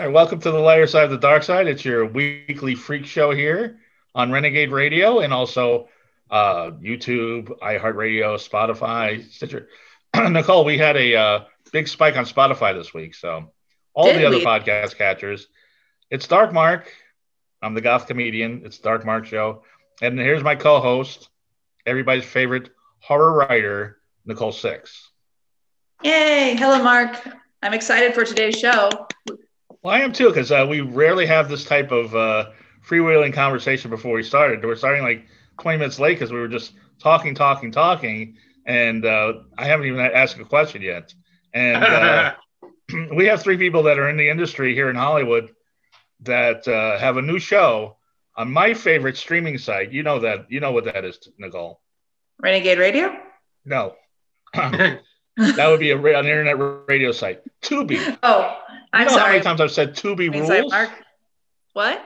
right, welcome to the lighter side of the dark side. It's your weekly freak show here on Renegade Radio and also YouTube, iHeartRadio, Spotify, Stitcher. Nicole, we had a big spike on Spotify this week, so all the other podcast catchers. It's Dark Mark. I'm the goth comedian. It's Dark Mark Show. And here's my co-host, everybody's favorite horror writer, Nicole Six. Yay. Hello, Mark. I'm excited for today's show. Well, I am too, because we rarely have this type of freewheeling conversation before we started. We're starting like 20 minutes late because we were just talking, and I haven't even asked a question yet. And we have three people that are in the industry here in Hollywood that have a new show on my favorite streaming site. You know that. You know what that is, Nicole. Renegade Radio? No. That would be an internet radio site. Tubi. Oh, I'm sorry. How many times I've said Tubi rules? Mark? What?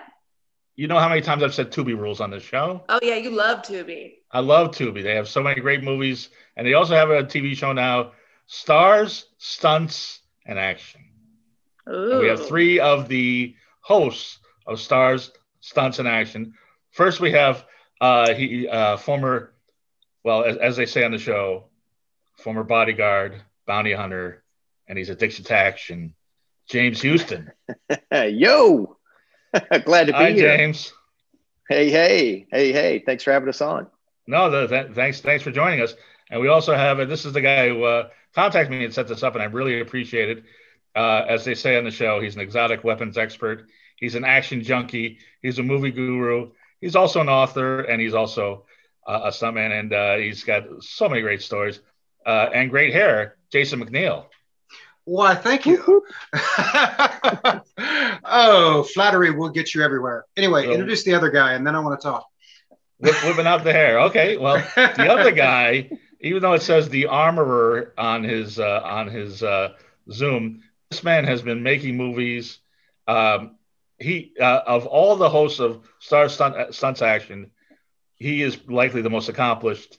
You know how many times I've said Tubi rules on this show? Oh, yeah, you love Tubi. I love Tubi. They have so many great movies. And they also have a TV show now, Stars, Stunts, and Action. Ooh. And we have three of the hosts of Stars, Stunts, and Action. First, we have former, well, as they say on the show, former bodyguard, bounty hunter, and he's addicted to action, James Houston. Yo! Glad to be Hi, here. James. Hey. Thanks for having us on. No, thanks for joining us. And we also have, this is the guy who contacted me and set this up, and I really appreciate it. As they say on the show, he's an exotic weapons expert. He's an action junkie. He's a movie guru. He's also an author, and he's also a stuntman, and he's got so many great stories. And great hair, Jason McNeil. Why, thank you. Oh, flattery will get you everywhere. Anyway, introduce the other guy, and then I want to talk. Whipping out the hair. Okay, well, the other guy, even though it says the armorer on his Zoom, this man has been making movies. He of all the hosts of Stars Stunts Action, he is likely the most accomplished.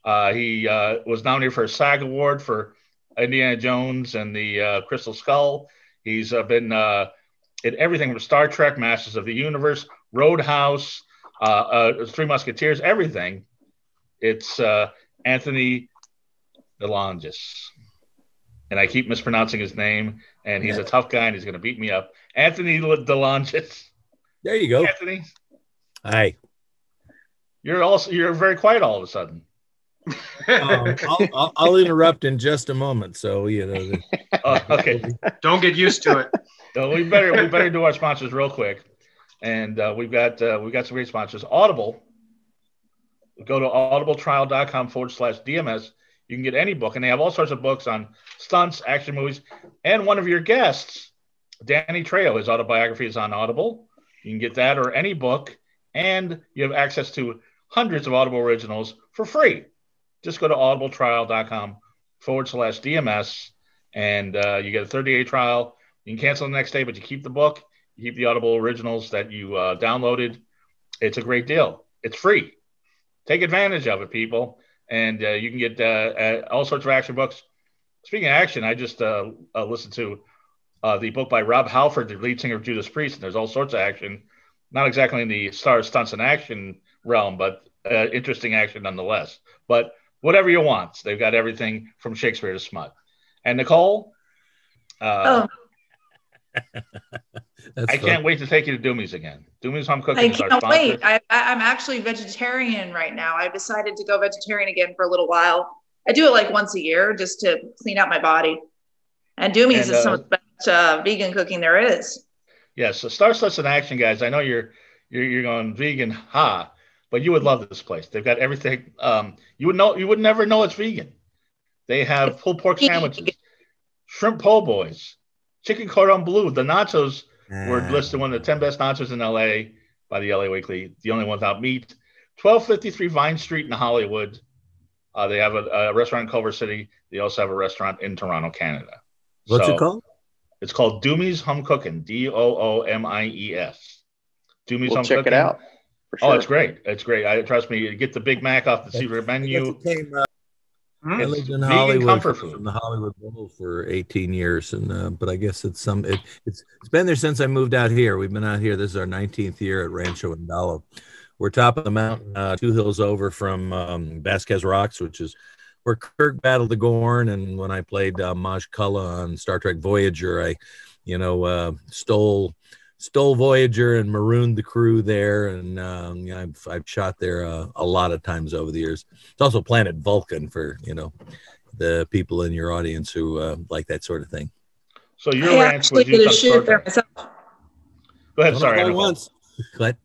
He was nominated for a SAG Award for Indiana Jones and the Crystal Skull. He's been in everything from Star Trek, Masters of the Universe, Roadhouse, Three Musketeers, everything. It's Anthony DeLongis. And I keep mispronouncing his name, and he's a tough guy, and he's going to beat me up. Anthony DeLongis. There you go. Anthony. Hi. You're very quiet all of a sudden. I'll interrupt in just a moment. So okay. Don't get used to it. So we better do our sponsors real quick, and we've got some great sponsors. Audible. Go to audibletrial.com/DMS. You can get any book, and they have all sorts of books on stunts, action movies, and one of your guests, Danny Trejo, his autobiography is on Audible. You can get that or any book, and you have access to hundreds of Audible originals for free. Just go to audibletrial.com/DMS, and you get a 30-day trial. You can cancel the next day, but you keep the book. You keep the Audible originals that you downloaded. It's a great deal. It's free. Take advantage of it, people. And you can get all sorts of action books. Speaking of action, I just listened to the book by Rob Halford, the lead singer of Judas Priest, and there's all sorts of action. Not exactly in the Stars, Stunts, and Action realm, but interesting action nonetheless. But whatever you want. They've got everything from Shakespeare to smut. And Nicole, I can't wait to take you to Doomy's again. Doomy's Home Cooking is our sponsor. I can't wait. I'm actually vegetarian right now. I've decided to go vegetarian again for a little while. I do it like once a year just to clean out my body. And Doomy's is some of the best vegan cooking there is. Yes, so Star Stunts and Action, guys. I know you're going vegan, but you would love this place. They've got everything. You would never know it's vegan. They have pulled pork sandwiches, shrimp po' boys, chicken cordon bleu. The nachos were listed one of the 10 best nachos in LA by the LA Weekly. The only one without meat. 1253 Vine Street in Hollywood. They have a restaurant in Culver City. They also have a restaurant in Toronto, Canada. What's it called? It's called Doomy's Home Cooking. DOOMIES. Doomy's Home Check Cooking. it out. For sure. Oh, it's great. It's great. Trust me. You get the Big Mac off the secret menu. I lived in Vegan Hollywood comfort food. from the Hollywood Bowl for 18 years, and but I guess it's been there since I moved out here. We've been out here. This is our 19th year at Rancho Andalo. We're top of the mountain, 2 hills over from Vasquez Rocks, which is where Kirk battled the Gorn. And when I played Maj Kulla on Star Trek Voyager, I, stole Voyager and marooned the crew there. And I've shot there a lot of times over the years. It's also Planet Vulcan for, the people in your audience who like that sort of thing. So your ranch was used on Star Trek. Go ahead, sorry. Once. What?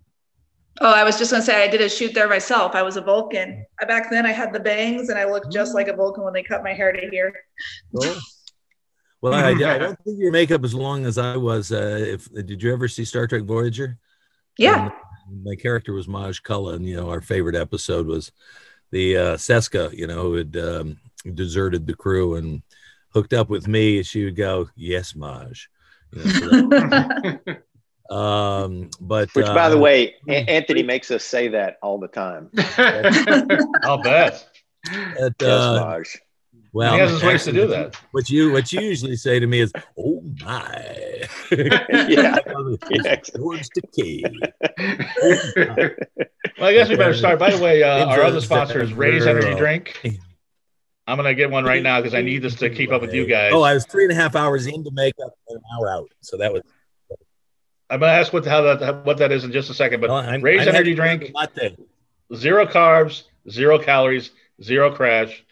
Oh, I was just going to say I did a shoot there myself. I was a Vulcan. Back then I had the bangs and I looked just like a Vulcan when they cut my hair to here. Cool. Well, I don't think your makeup as long as I was. Did you ever see Star Trek Voyager? Yeah. And my character was Maj Kulla, and our favorite episode was the Seska, who had deserted the crew and hooked up with me. She would go, "Yes, Maj." But which, by the way, Anthony makes us say that all the time. I'll bet. Yes, Maj. Well, he has his ways to do that. What you usually say to me is, "Oh my!" Yeah. Towards the key. Well, I guess we better start. By the way, our other sponsor is Ray's Energy Drink. I'm gonna get one right now because I need this to keep up with you guys. Oh, I was 3.5 hours into makeup and an hour out, so that was. I'm gonna ask what that is in just a second. But Ray's Energy Drink, 0 carbs, 0 calories, 0 crash.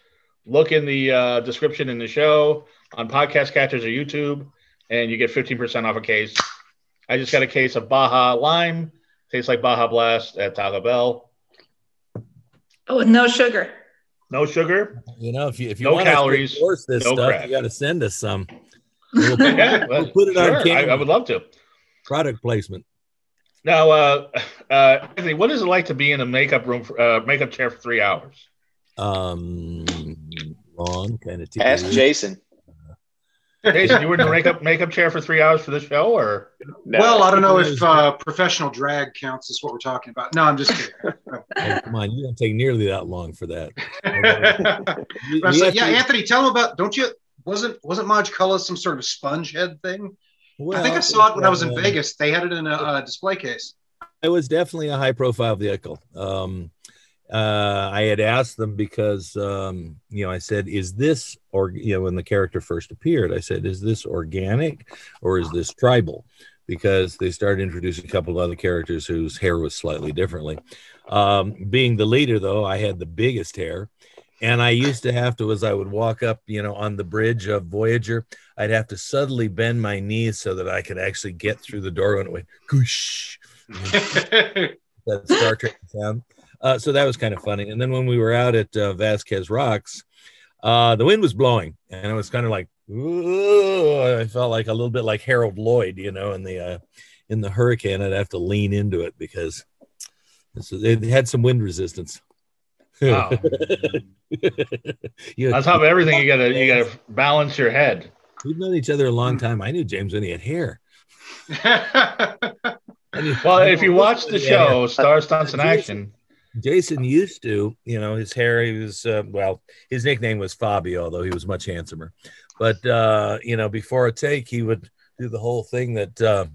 Look in the description in the show on Podcast Catchers or YouTube, and you get 15% off a case. I just got a case of Baja Lime. Tastes like Baja Blast at Taco Bell. Oh, with no sugar. No sugar. If you no want calories, to force this no stuff, crash. You got to send us some. We'll put it on camera. I would love to. Product placement. Now, Anthony, what is it like to be in a makeup room, makeup chair for 3 hours? Long kind of. Ask Jason. Jason, you were in a makeup chair for 3 hours for this show, or? No. Well, I don't know if professional drag counts as what we're talking about. No, I'm just kidding. Oh, come on, you don't take nearly that long for that. Anthony, tell him about. Wasn't Maj Kulla some sort of sponge head thing? Well, I think I saw it when I was in Vegas. They had it in a display case. It was definitely a high-profile vehicle. I had asked them because, I said, is this, or, when the character first appeared, I said, is this organic or is this tribal? Because they started introducing a couple of other characters whose hair was slightly differently. Being the leader, though, I had the biggest hair. And I used to have to, as I would walk up, on the bridge of Voyager, I'd have to subtly bend my knees so that I could actually get through the door when it went, goosh. That Star Trek sound. So that was kind of funny. And then when we were out at Vasquez Rocks, the wind was blowing, and it was kind of like, ooh, I felt like a little bit like Harold Lloyd, in the hurricane. I'd have to lean into it because it had some wind resistance. Wow. On top of everything, you gotta balance your head. We've known each other a long time. I knew James when he had hair. Well, if you watch the show, Stars Stunts Action, Jason used to, his hair, he was, his nickname was Fabio, although he was much handsomer. But, before a take, he would do the whole thing that,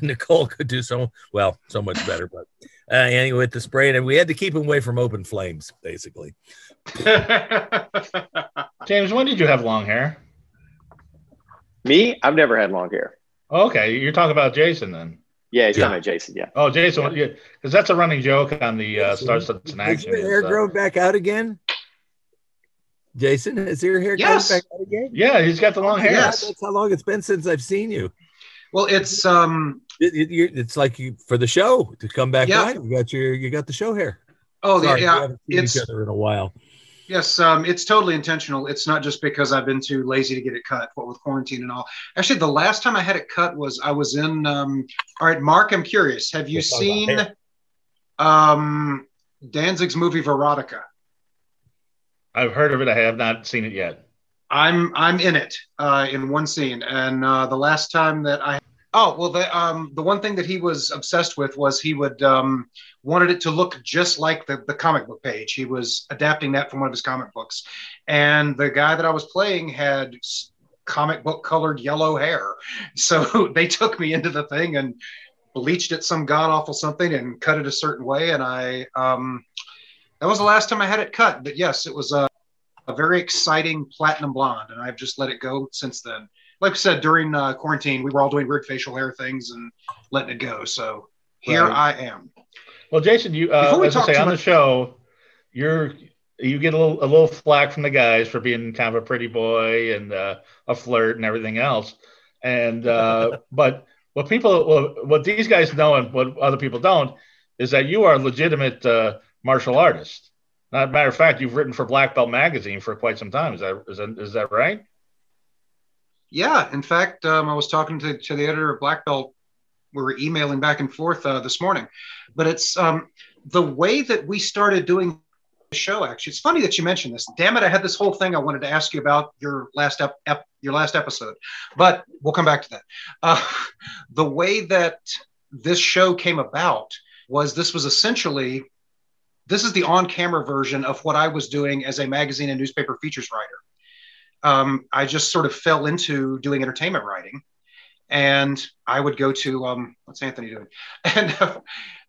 Nicole could do so much better. But anyway, with the spray, and we had to keep him away from open flames, basically. James, when did you have long hair? Me? I've never had long hair. Okay, you're talking about Jason then. Yeah, he's talking about Jason, yeah. Oh, Jason, because that's a running joke on the Stars Stunts Action. Is your hair grown back out again? Jason, is your hair grown back out again? Yeah, he's got the long hair. Yes. That's how long it's been since I've seen you. Well, it's it's like you for the show to come back on. You got the show hair. Oh, sorry, yeah, we haven't seen each other in a while. Yes, it's totally intentional. It's not just because I've been too lazy to get it cut, what with quarantine and all. Actually, the last time I had it cut was I was in. All right, Mark, I'm curious. Have you seen Danzig's movie Veronica? I've heard of it. I have not seen it yet. I'm in it in one scene, and the last time that I Oh, well, the one thing that he was obsessed with was he would wanted it to look just like the comic book page. He was adapting that from one of his comic books. And the guy that I was playing had comic book colored yellow hair. So they took me into the thing and bleached it some god awful something and cut it a certain way. And that was the last time I had it cut. But yes, it was a very exciting platinum blonde. And I've just let it go since then. Like I said, during quarantine, we were all doing weird facial hair things and letting it go. So here I am. Well, Jason, you as I say on the show, you get a little flack from the guys for being kind of a pretty boy and a flirt and everything else. And but what these guys know and what other people don't is that you are a legitimate martial artist. As a matter of fact, you've written for Black Belt magazine for quite some time. Is that right? Yeah, in fact, I was talking to the editor of Black Belt. We were emailing back and forth this morning, but it's the way that we started doing the show. Actually, it's funny that you mentioned this. Damn it, I had this whole thing I wanted to ask you about your last episode, but we'll come back to that. The way that this show came about was this is the on-camera version of what I was doing as a magazine and newspaper features writer. I just sort of fell into doing entertainment writing, and I would go to what's Anthony doing? And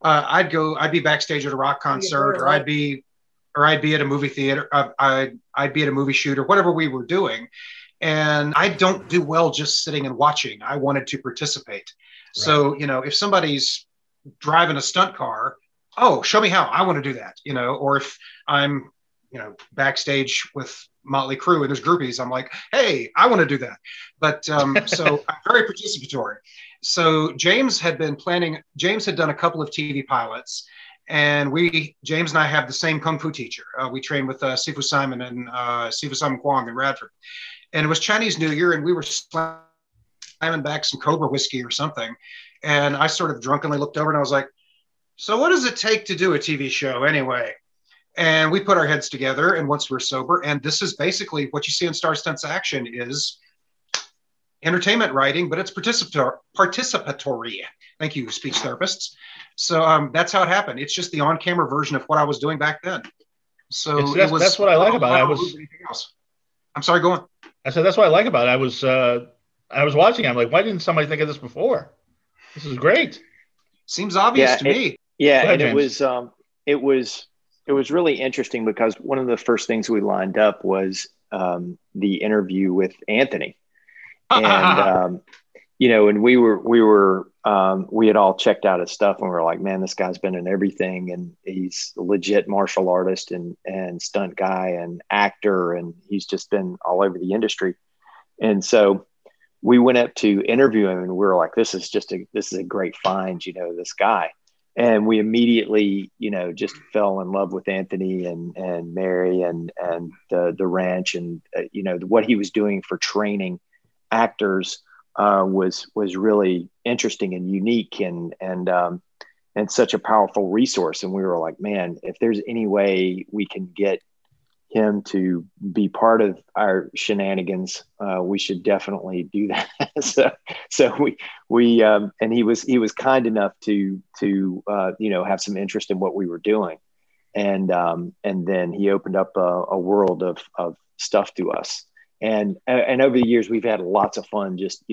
I'd be backstage at a rock concert, or I'd be at a movie theater. I'd be at a movie shoot or whatever we were doing. And I don't do well just sitting and watching. I wanted to participate. Right. So, if somebody's driving a stunt car, oh, show me how. I want to do that, or if I'm, backstage with Motley Crue and there's groupies, I'm like, hey, I want to do that. But so I'm very participatory. So James had done a couple of TV pilots, and James and I have the same Kung Fu teacher. We trained with Sifu Simon and Sifu Simon Kwong in Radford. And it was Chinese New Year, and we were slamming back some Cobra whiskey or something. And I sort of drunkenly looked over and I was like, so what does it take to do a TV show anyway? And we put our heads together, and once we're sober, and this is basically what you see in Stars Stunts Action is entertainment writing, but it's participatory. Thank you, speech therapists. So that's how it happened. It's just the on-camera version of what I was doing back then. So that's what I like about it. I'm sorry, go on. I said that's what I like about it. I was watching. I'm like, why didn't somebody think of this before? This is great. Seems obvious to me. Yeah, ahead, and it was really interesting because one of the first things we lined up was the interview with Anthony, and and we had all checked out his stuff, and we were like, man, this guy's been in everything, and he's a legit martial artist and stunt guy and actor, and he's just been all over the industry. And so we went up to interview him, and we were like, this is a great find, this guy. And we immediately, just fell in love with Anthony and Mary and the ranch, and what he was doing for training actors was really interesting and unique and such a powerful resource. And we were like, man, if there's any way we can get him to be part of our shenanigans, we should definitely do that. so we and he was kind enough to have some interest in what we were doing, and then he opened up a world of stuff to us, and over the years we've had lots of fun, just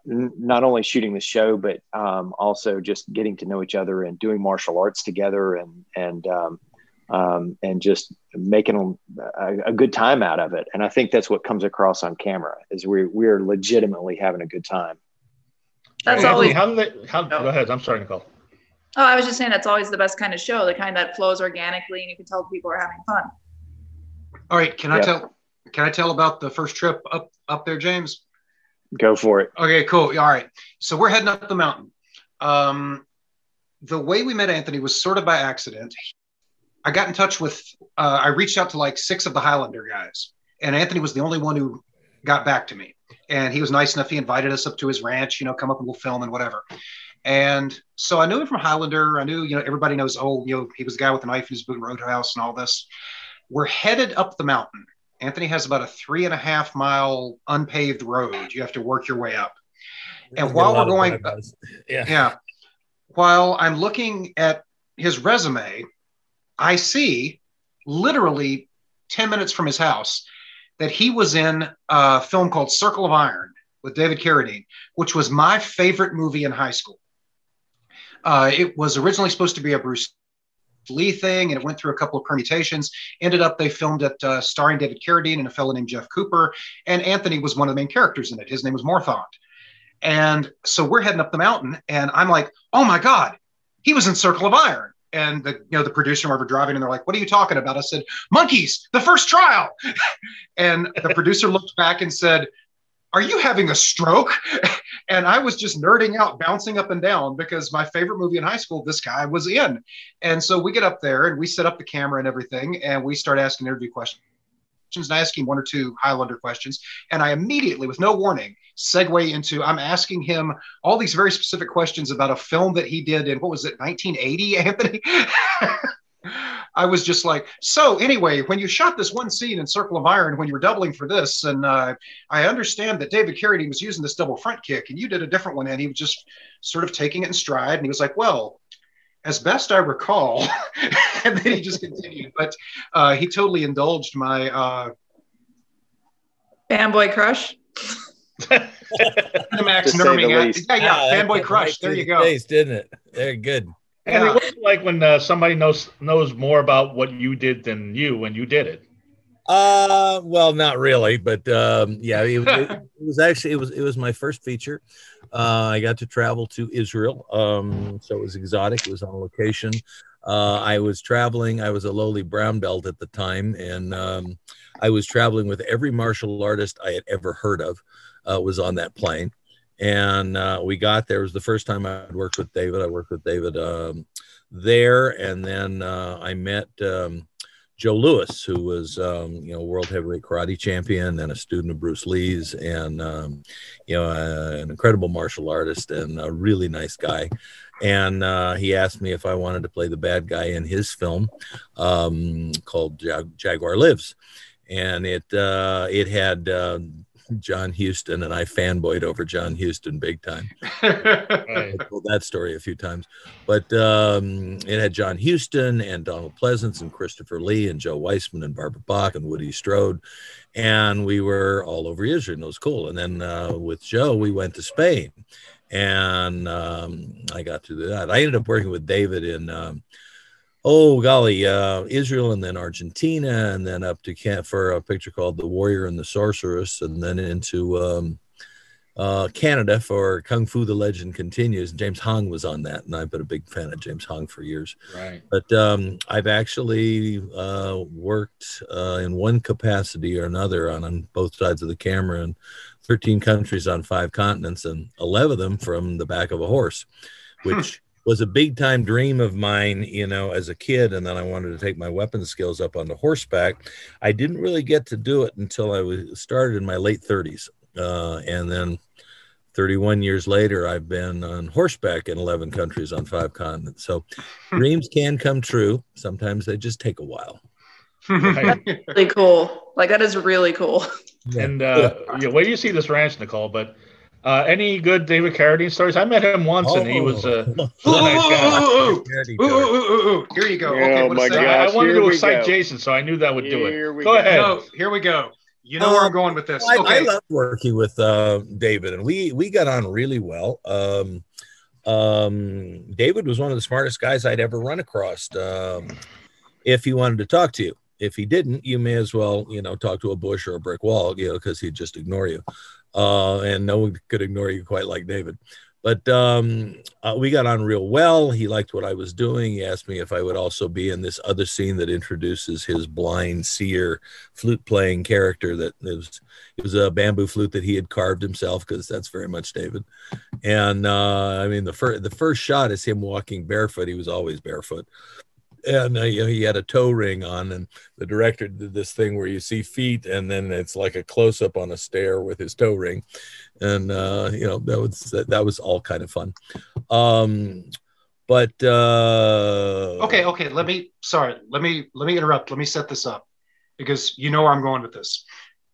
not only shooting the show, but also just getting to know each other and doing martial arts together, and just making a good time out of it. And I think that's what comes across on camera is we're legitimately having a good time. That's always. Go ahead. I'm sorry, Nicole. Oh, I was just saying that's always the best kind of show, the kind that flows organically and you can tell people are having fun. All right. Can I tell about the first trip up there, James? Go for it. Okay, cool. All right. So we're heading up the mountain. The way we met Anthony was sort of by accident. I got in touch with, I reached out to like 6 of the Highlander guys, and Anthony was the only one who got back to me. And he was nice enough. He invited us up to his ranch, come up and we'll film and whatever. And so I knew him from Highlander. I knew, everybody knows, he was the guy with the knife in his boot, Roadhouse and all this. We're headed up the mountain. Anthony has about a 3.5 mile unpaved road. You have to work your way up. And while we're going, while I'm looking at his resume, I see literally 10 minutes from his house that he was in a film called Circle of Iron with David Carradine, which was my favorite movie in high school. It was originally supposed to be a Bruce Lee thing, and it went through a couple of permutations. Ended up, they filmed it starring David Carradine and a fellow named Jeff Cooper, and Anthony was one of the main characters in it. His name was Morthond. And so we're heading up the mountain, and I'm like, oh my God, he was in Circle of Iron. And the producer and I were driving, and they're like, what are you talking about? I said, Monkeys, the first trial. And the producer looked back and said, are you having a stroke? And I was just nerding out, bouncing up and down, because my favorite movie in high school, this guy was in. And so we get up there and we set up the camera and everything, and we start asking interview questions. And I ask him one or two Highlander questions. And I immediately, with no warning, segue into, I'm asking him all these very specific questions about a film that he did in, what was it, 1980, Anthony? I was just like, so anyway, when you shot this one scene in Circle of Iron, when you were doubling for this, and I understand that David Carradine was using this double front kick, and you did a different one, and he was just sort of taking it in stride. And he was like, well, as best I recall, and then he just continued. But he totally indulged my fanboy crush. Max nerming out. Yeah, fanboy crush. There you go. Face, didn't it? Very good. And what's it like when somebody knows more about what you did than you when you did it? Well, not really, but it was my first feature. I got to travel to Israel, so it was exotic. It was on location. I was traveling. I was a lowly brown belt at the time, and I was traveling with every martial artist I had ever heard of. Was on that plane. And we got there. It was the first time I'd worked with David. I worked with David there. And then I met Joe Louis, who was, world heavyweight karate champion and a student of Bruce Lee's, and, an incredible martial artist and a really nice guy. And he asked me if I wanted to play the bad guy in his film called Jaguar Lives. And it had John Huston, and I fanboyed over John Huston big time. I told that story a few times, but it had John Huston and Donald Pleasance and Christopher Lee and Joe Weissman and Barbara Bach and Woody Strode, and we were all over Israel, and it was cool. And then with Joe, we went to Spain, and I got to do that. I ended up working with David in Israel, and then Argentina, and then up to for a picture called The Warrior and the Sorceress, and then into Canada for Kung Fu the Legend Continues. James Hong was on that, and I've been a big fan of James Hong for years. Right. But I've actually worked in one capacity or another on both sides of the camera in 13 countries on 5 continents, and 11 of them from the back of a horse, which was a big time dream of mine, as a kid. And then I wanted to take my weapons skills up onto horseback. I didn't really get to do it until I started in my late 30s. And then 31 years later, I've been on horseback in 11 countries on 5 continents. So dreams can come true. Sometimes they just take a while. That's really cool. Like, that is really cool. And where do you see this ranch, Nicole? But any good David Carradine stories? I met him once, and he was a nice guy. Here you go. Okay, my gosh, I wanted to excite Jason, so I knew that would do it. Go ahead. Here we go. You know where I'm going with this. I love working with David, and we got on really well. David was one of the smartest guys I'd ever run across. If he wanted to talk to you, if he didn't, you may as well, talk to a bush or a brick wall, because he'd just ignore you. And no one could ignore you quite like David. But we got on real well. He liked what I was doing. He asked me if I would also be in this other scene that introduces his blind seer flute playing character. That it was a bamboo flute that he had carved himself, because that's very much David. And the first shot is him walking barefoot. He was always barefoot. And he had a toe ring on, and the director did this thing where you see feet, and then it's like a close up on a stair with his toe ring, and that was all kind of fun. Okay. Let me interrupt. Let me set this up, because you know where I'm going with this.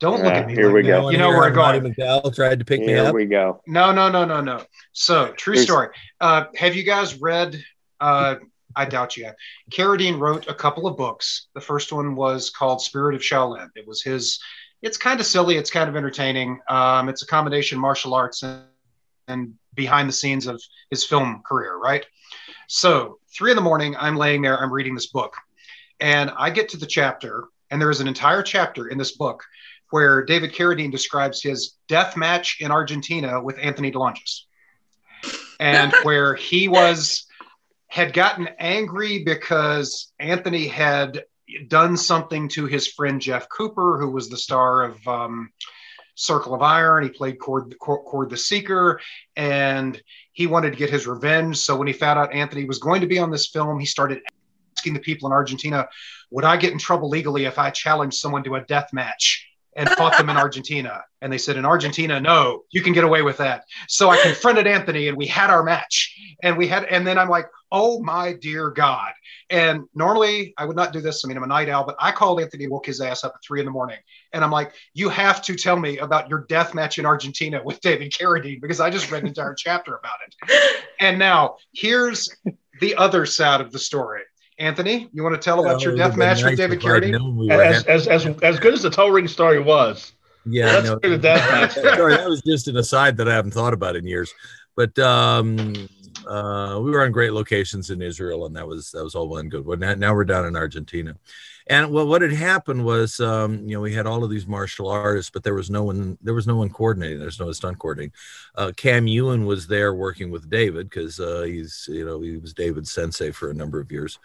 Don't look at me. Here like we that. go. You know where I'm Roddy going. McDowell tried to pick me up. Here we go. No. So, true story. Have you guys read? I doubt you have. Carradine wrote a couple of books. The first one was called Spirit of Shaolin. It was his. It's kind of silly. It's kind of entertaining. It's a combination martial arts and behind the scenes of his film career, right? So 3 a.m, I'm laying there, I'm reading this book, and I get to the chapter, and there is an entire chapter in this book where David Carradine describes his death match in Argentina with Anthony DeLongis, and where he had gotten angry because Anthony had done something to his friend Jeff Cooper, who was the star of Circle of Iron. He played Cord the Seeker, and he wanted to get his revenge. So when he found out Anthony was going to be on this film, he started asking the people in Argentina, would I get in trouble legally if I challenged someone to a death match and fought them in Argentina? And they said, in Argentina, no, you can get away with that. So I confronted Anthony, and we had our match, and then I'm like, oh my dear God. And normally I would not do this. I mean, I'm a night owl, but I called Anthony, woke his ass up at 3 a.m. And I'm like, you have to tell me about your death match in Argentina with David Carradine, because I just read an entire chapter about it. And now here's the other side of the story. Anthony, you want to tell about your death match with David Carradine? As good as the toe ring story was. Yeah, that's the death match. Sorry, that was just an aside that I haven't thought about in years. But we were on great locations in Israel, and that was all well and good. Well, now we're down in Argentina. And what had happened was, we had all of these martial artists, but there was no one coordinating. There's no stunt coordinating. Cam Ewan was there working with David because he was David's sensei for a number of years.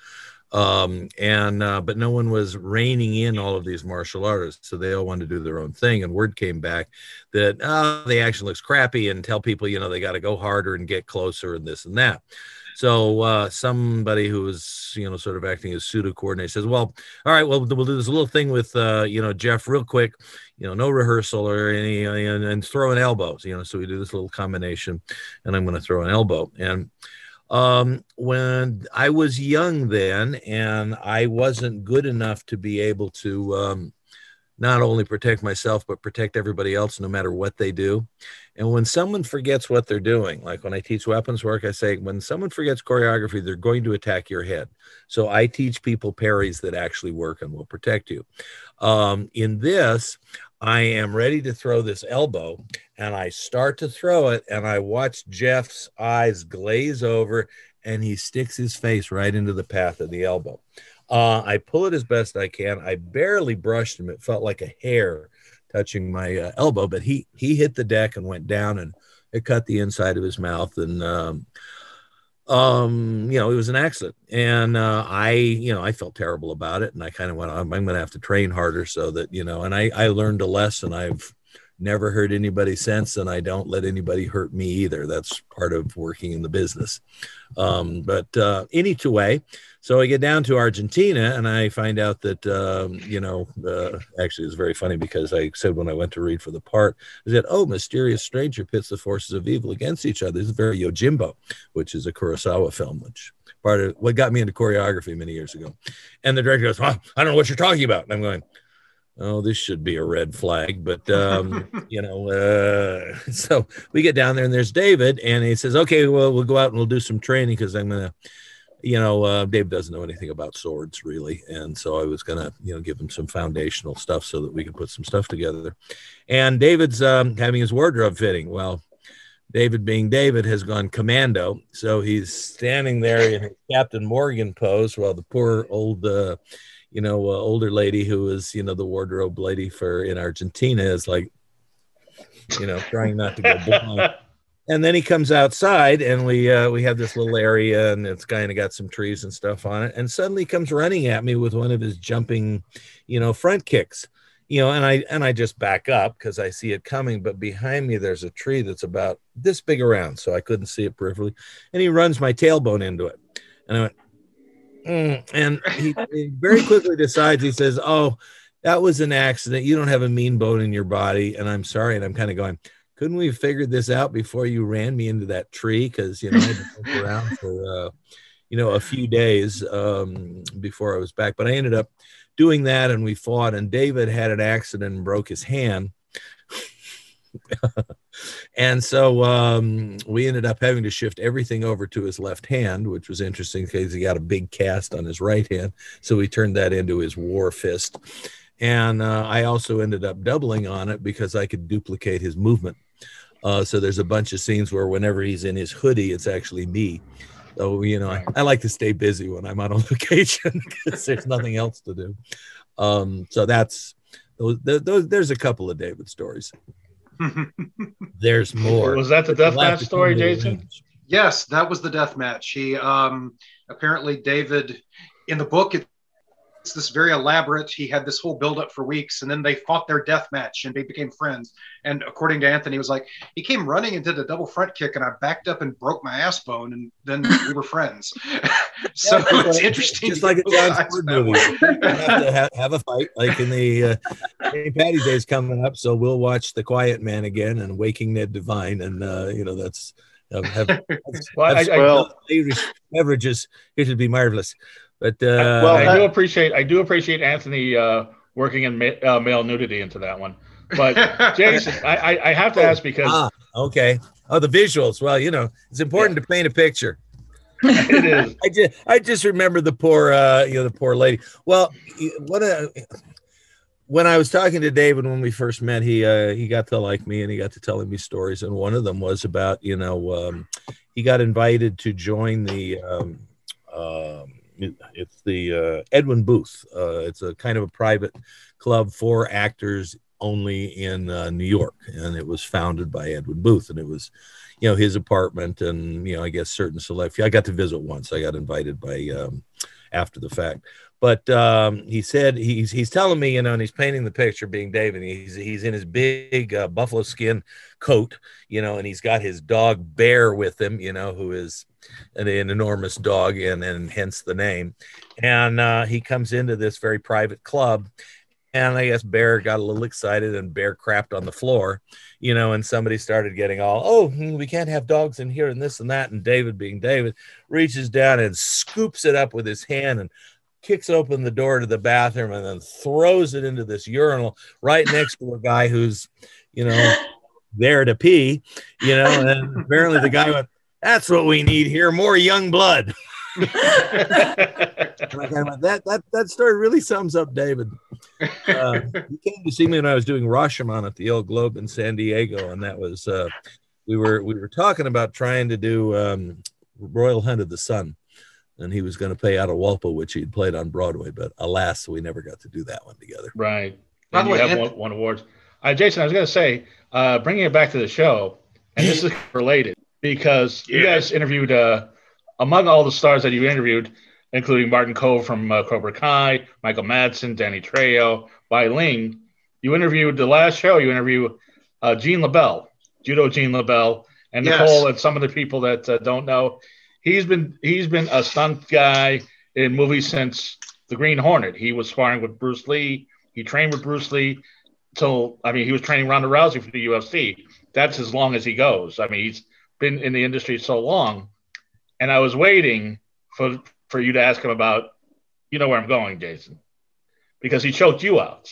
But no one was reining in all of these martial artists. So they all wanted to do their own thing. And word came back that, the action looks crappy, and tell people, they got to go harder and get closer and this and that. So somebody who was, sort of acting as pseudo coordinator says, well, all right, well, we'll do this little thing with, Jeff real quick, no rehearsal or any, and throw an elbow. So we do this little combination, and I'm going to throw an elbow. And when I was young then, and I wasn't good enough to be able to not only protect myself, but protect everybody else, no matter what they do. And when someone forgets what they're doing, like when I teach weapons work, I say, when someone forgets choreography, they're going to attack your head. So I teach people parries that actually work and will protect you. In this, I am ready to throw this elbow, and I start to throw it, and I watch Jeff's eyes glaze over, and he sticks his face right into the path of the elbow. I pull it as best I can. I barely brushed him. It felt like a hair touching my elbow, but he hit the deck and went down, and it cut the inside of his mouth. And, it was an accident. And I felt terrible about it. And I kind of went, I'm going to have to train harder so that, and I learned a lesson. I've never hurt anybody since, and I don't let anybody hurt me either. That's part of working in the business. But anyway, so I get down to Argentina, and I find out that, actually it's very funny, because I said when I went to read for the part, I said, oh, mysterious stranger pits the forces of evil against each other. This is very Yojimbo, which is a Kurosawa film, which part of what got me into choreography many years ago. And the director goes, well, I don't know what you're talking about. And I'm going, oh, this should be a red flag. But, so we get down there, and there's David, and he says, okay, well, we'll go out and we'll do some training, because I'm going to, Dave doesn't know anything about swords really. And so I was going to, give him some foundational stuff so that we could put some stuff together. And David's having his wardrobe fitting. Well, David, being David, has gone commando. So he's standing there in his Captain Morgan pose, while the poor old, older lady who was, the wardrobe lady in Argentina is like, trying not to go blind. And then he comes outside, and we have this little area, and it's kind of got some trees and stuff on it. And suddenly he comes running at me with one of his jumping, front kicks, and I just back up because I see it coming. But behind me, there's a tree that's about this big around, so I couldn't see it peripherally. And he runs my tailbone into it. And I went, and he very quickly decides, he says, oh, that was an accident. You don't have a mean bone in your body, and I'm sorry. And I'm kind of going, couldn't we have figured this out before you ran me into that tree? Because, I had to look around for, a few days before I was back. But I ended up doing that, and we fought, and David had an accident and broke his hand. And so we ended up having to shift everything over to his left hand, which was interesting because he got a big cast on his right hand. So we turned that into his war fist. And I also ended up doubling on it because I could duplicate his movement. So there's a bunch of scenes where whenever he's in his hoodie, it's actually me. So, I like to stay busy when I'm on a location because there's nothing else to do. So there's a couple of David stories. There's more. Was that the deathmatch story, Jason? Yes, that was the deathmatch. He apparently David in the book. It's this very elaborate. He had this whole build up for weeks, and then they fought their death match, and they became friends. And according to Anthony, it was like he came running and did a double front kick, and I backed up and broke my ass bone, and then we were friends. So it's interesting. Just like a John Ford movie, you have to have a fight, like in the St. Patty's Day is coming up, so we'll watch The Quiet Man again and Waking Ned Devine, and that's. Irish beverages. It would be marvelous. But I do appreciate Anthony working in male nudity into that one. But Jason, I have to ask because okay. Oh, the visuals. Well, it's important to paint a picture. It is. I just remember the poor lady. Well, when I was talking to David when we first met, he got to like me and he got to telling me stories, and one of them was about he got invited to join the it's the Edwin Booth. It's a kind of a private club for actors only in New York, and it was founded by Edwin Booth, and it was his apartment, and I guess certain select. I got to visit once. I got invited by after the fact. But he said he's telling me, and he's painting the picture being David. He's in his big buffalo skin coat, and he's got his dog Bear with him, who is an enormous dog, and hence the name. And he comes into this very private club, and I guess Bear got a little excited, and Bear crapped on the floor, and somebody started getting all, we can't have dogs in here and this and that. And David, being David, reaches down and scoops it up with his hand and kicks open the door to the bathroom and then throws it into this urinal right next to a guy who's, there to pee, and apparently the guy went, "That's what we need here, more young blood." And I kind of went, that story really sums up David. He came to see me when I was doing Rashomon at the Old Globe in San Diego, and that was we were talking about trying to do Royal Hunt of the Sun. And he was going to pay out of Walpo, which he'd played on Broadway, but alas, we never got to do that one together. Right. And you have won awards. Jason, I was going to say, bringing it back to the show, and this is related, because you guys interviewed, among all the stars that you interviewed, including Martin Cove from Cobra Kai, Michael Madsen, Danny Trejo, Bai Ling, you interviewed the last show, you interviewed Gene Lebell, Judo Gene Lebell, and Nicole, and some of the people that don't know. He's been a stunt guy in movies since The Green Hornet. He was sparring with Bruce Lee. He trained with Bruce Lee he was training Ronda Rousey for the UFC. That's as long as he goes. He's been in the industry so long. And I was waiting for you to ask him about, where I'm going, Jason, because he choked you out.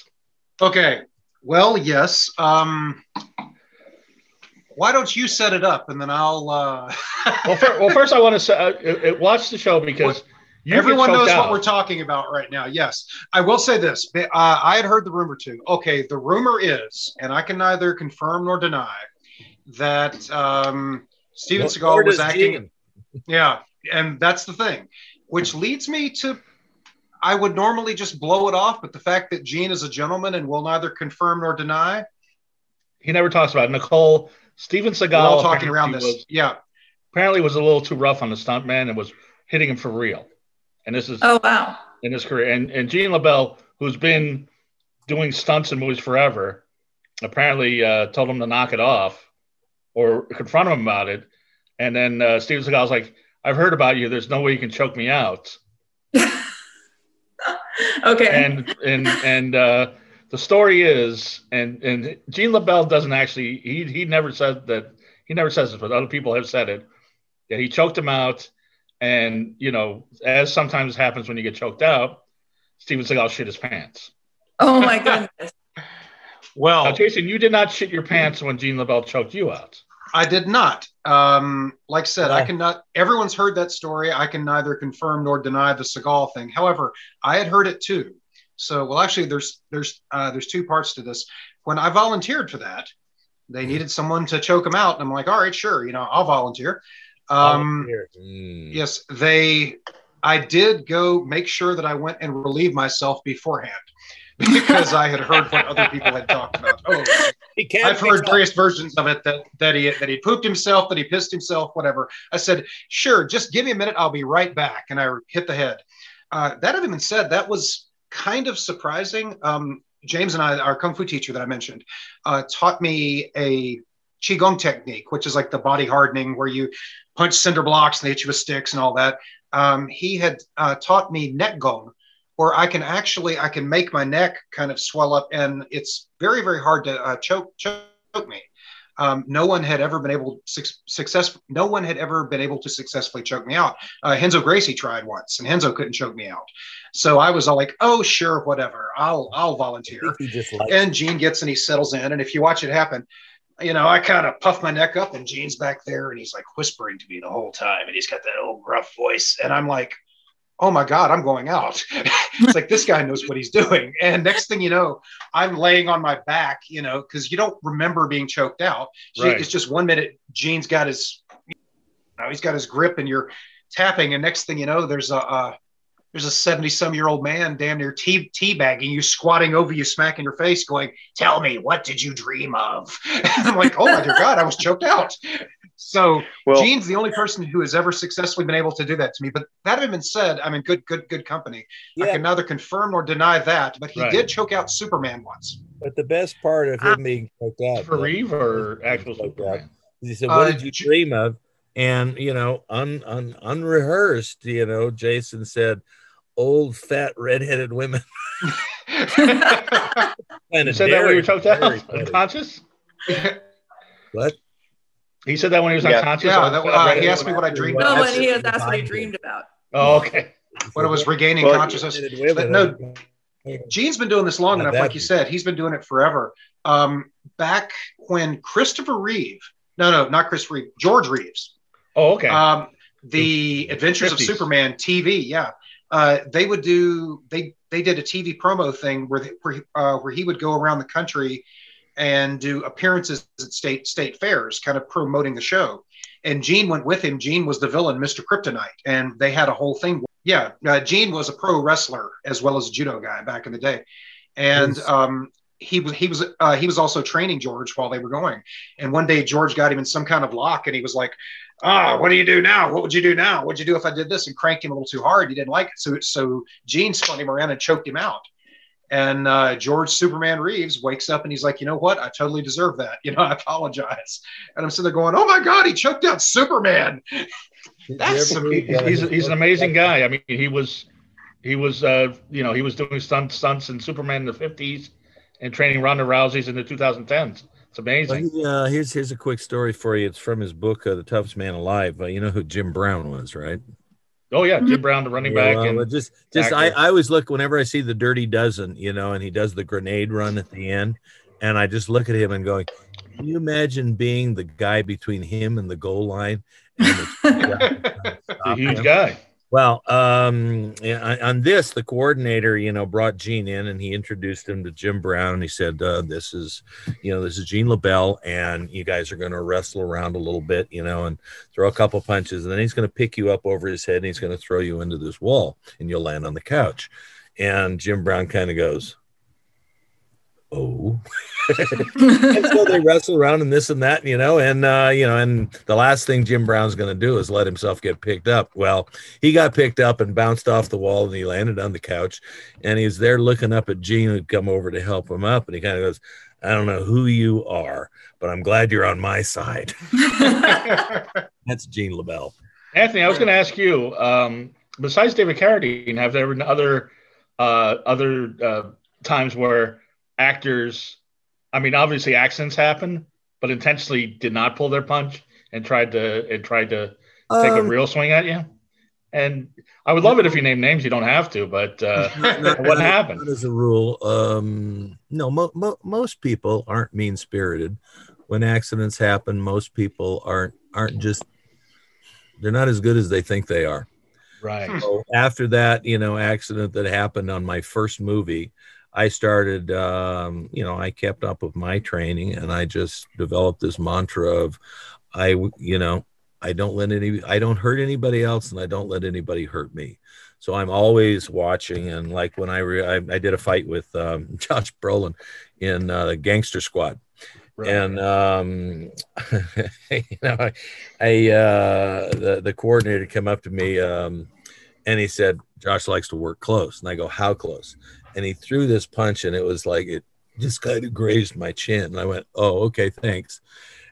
Okay. Well, yes. Why don't you set it up, and then I'll... well, first I want to say, watch the show because everyone knows what we're talking about right now. Yes. I will say this. I had heard the rumor too. Okay, the rumor is, and I can neither confirm nor deny, that Steven Seagal was acting... Yeah, and that's the thing, which leads me to... I would normally just blow it off, but the fact that Gene is a gentleman and will neither confirm nor deny... He never talks about it. Nicole... Steven Seagal, all talking around this. Apparently was a little too rough on the stuntman and was hitting him for real. And this is in his career. And Gene Lebell, who's been doing stunts in movies forever, apparently told him to knock it off or confront him about it. And then Steven Seagal's like, "I've heard about you. There's no way you can choke me out." Okay. And the story is, and Gene Lebell doesn't actually, he never said that, he never says this, but other people have said it, that he choked him out, And, you know, as sometimes happens when you get choked out, Steven Seagal shit his pants. Oh my goodness. Well, now, Jason, you did not shit your pants when Gene Lebell choked you out. I did not. Like I said, I cannot. Everyone's heard that story. I can neither confirm nor deny the Seagal thing. However, I had heard it too. So, well, actually, there's two parts to this. When I volunteered for that, they needed someone to choke him out, and I'm like, all right, sure, you know, I'll volunteer. Yes, I did go make sure that I went and relieved myself beforehand because I had heard what other people had talked about. Oh, I've heard various versions of it that he pooped himself, that he pissed himself, whatever. I said, sure, just give me a minute, I'll be right back, and I hit the head. That having been said, that was kind of surprising. James and I, our kung fu teacher that I mentioned, taught me a qigong technique, which is like the body hardening, where you punch cinder blocks and they hit you with sticks and all that. He had taught me neck gong, where I can make my neck kind of swell up, and it's very, very hard to choke me. No one had ever been able to successfully choke me out. Henzo Gracie tried once, and Henzo couldn't choke me out. So I was all like, "Oh, sure, whatever. I'll volunteer." And Gene gets and he settles in, and if you watch it happen, you know, I kind of puff my neck up, and Gene's back there, and he's like whispering to me the whole time, and he's got that old gruff voice, and I'm like, oh my God, I'm going out. It's like, this guy knows what he's doing. And next thing you know, I'm laying on my back, you know, because you don't remember being choked out. Right. It's just 1 minute, Gene's got he's got his grip and you're tapping. And next thing you know, there's a 70-some-year-old man damn near teabagging you, squatting over you, smacking your face, going, tell me, what did you dream of? And I'm like, oh my dear God, I was choked out. So Gene's the only person who has ever successfully been able to do that to me. But that having been said, I mean, good company. Yeah. I can neither confirm nor deny that, but he did choke out Superman once. But the best part of him being choked out, Reeve or actual Superman? He said, what did you dream of? And, you know, unrehearsed, you know, Jason said, old, fat, redheaded women. You said that when you were choked out? Unconscious? What? He said that when he was unconscious? Yeah, he asked me what I dreamed about. No, when he was asked what he dreamed about. Oh, okay. When it was regaining consciousness. But no, Gene's been doing this long enough, like you said. He's been doing it forever. Back when Christopher Reeve, not Christopher Reeve, George Reeves. Oh, okay. The Adventures 50s. Of Superman TV, they would do. They did a TV promo thing where he would go around the country and do appearances at state fairs, kind of promoting the show. And Gene went with him. Gene was the villain, Mr. Kryptonite, and they had a whole thing. Yeah, Gene was a pro wrestler as well as a judo guy back in the day, and he was also training George while they were going. And one day George got him in some kind of lock, and he was like, what do you do now? What would you do now? What'd you do if I did this? And cranked him a little too hard. He didn't like it. So Gene spun him around and choked him out. And George Superman Reeves wakes up and he's like, you know what? I totally deserve that. You know, I apologize. And I'm sitting there going, oh my God, he choked out Superman. He's an amazing guy. I mean, he was doing stunts in Superman in the 50s and training Ronda Rousey's in the 2010s. It's amazing. Well, here's a quick story for you. It's from his book, The Toughest Man Alive. You know who Jim Brown was, right? Oh yeah, Jim Brown, the running back. Well, and I always look whenever I see the Dirty Dozen, you know, and he does the grenade run at the end, and I just look at him and going, can you imagine being the guy between him and the goal line? And a huge guy. Well, on this, the coordinator, you know, brought Gene in and he introduced him to Jim Brown. And he said, this is Gene Lebell, and you guys are going to wrestle around a little bit, you know, and throw a couple punches. And then he's going to pick you up over his head and he's going to throw you into this wall and you'll land on the couch. And Jim Brown kind of goes, oh. And so they wrestle around and this and that, you know, and the last thing Jim Brown's going to do is let himself get picked up. Well, he got picked up and bounced off the wall and he landed on the couch, and he's there looking up at Gene, who'd come over to help him up, and he kind of goes, I don't know who you are, but I'm glad you're on my side. That's Gene Lebell. Anthony, I was going to ask you, besides David Carradine, have there been other times where actors, I mean, obviously accidents happen, but intentionally did not pull their punch and tried to take a real swing at you? And I would love it if you name names. You don't have to, but what happened? Not as a rule, no, most people aren't mean-spirited. When accidents happen, most people aren't just, they're not as good as they think they are. Right. So after that, accident that happened on my first movie, I started, I kept up with my training, and I just developed this mantra of, I don't hurt anybody else, and I don't let anybody hurt me. So I'm always watching. And like when I did a fight with Josh Brolin in Gangster Squad. Right. And the coordinator came up to me and he said, Josh likes to work close. And I go, how close? And he threw this punch, and it was like it just kind of grazed my chin. And I went, oh, okay, thanks.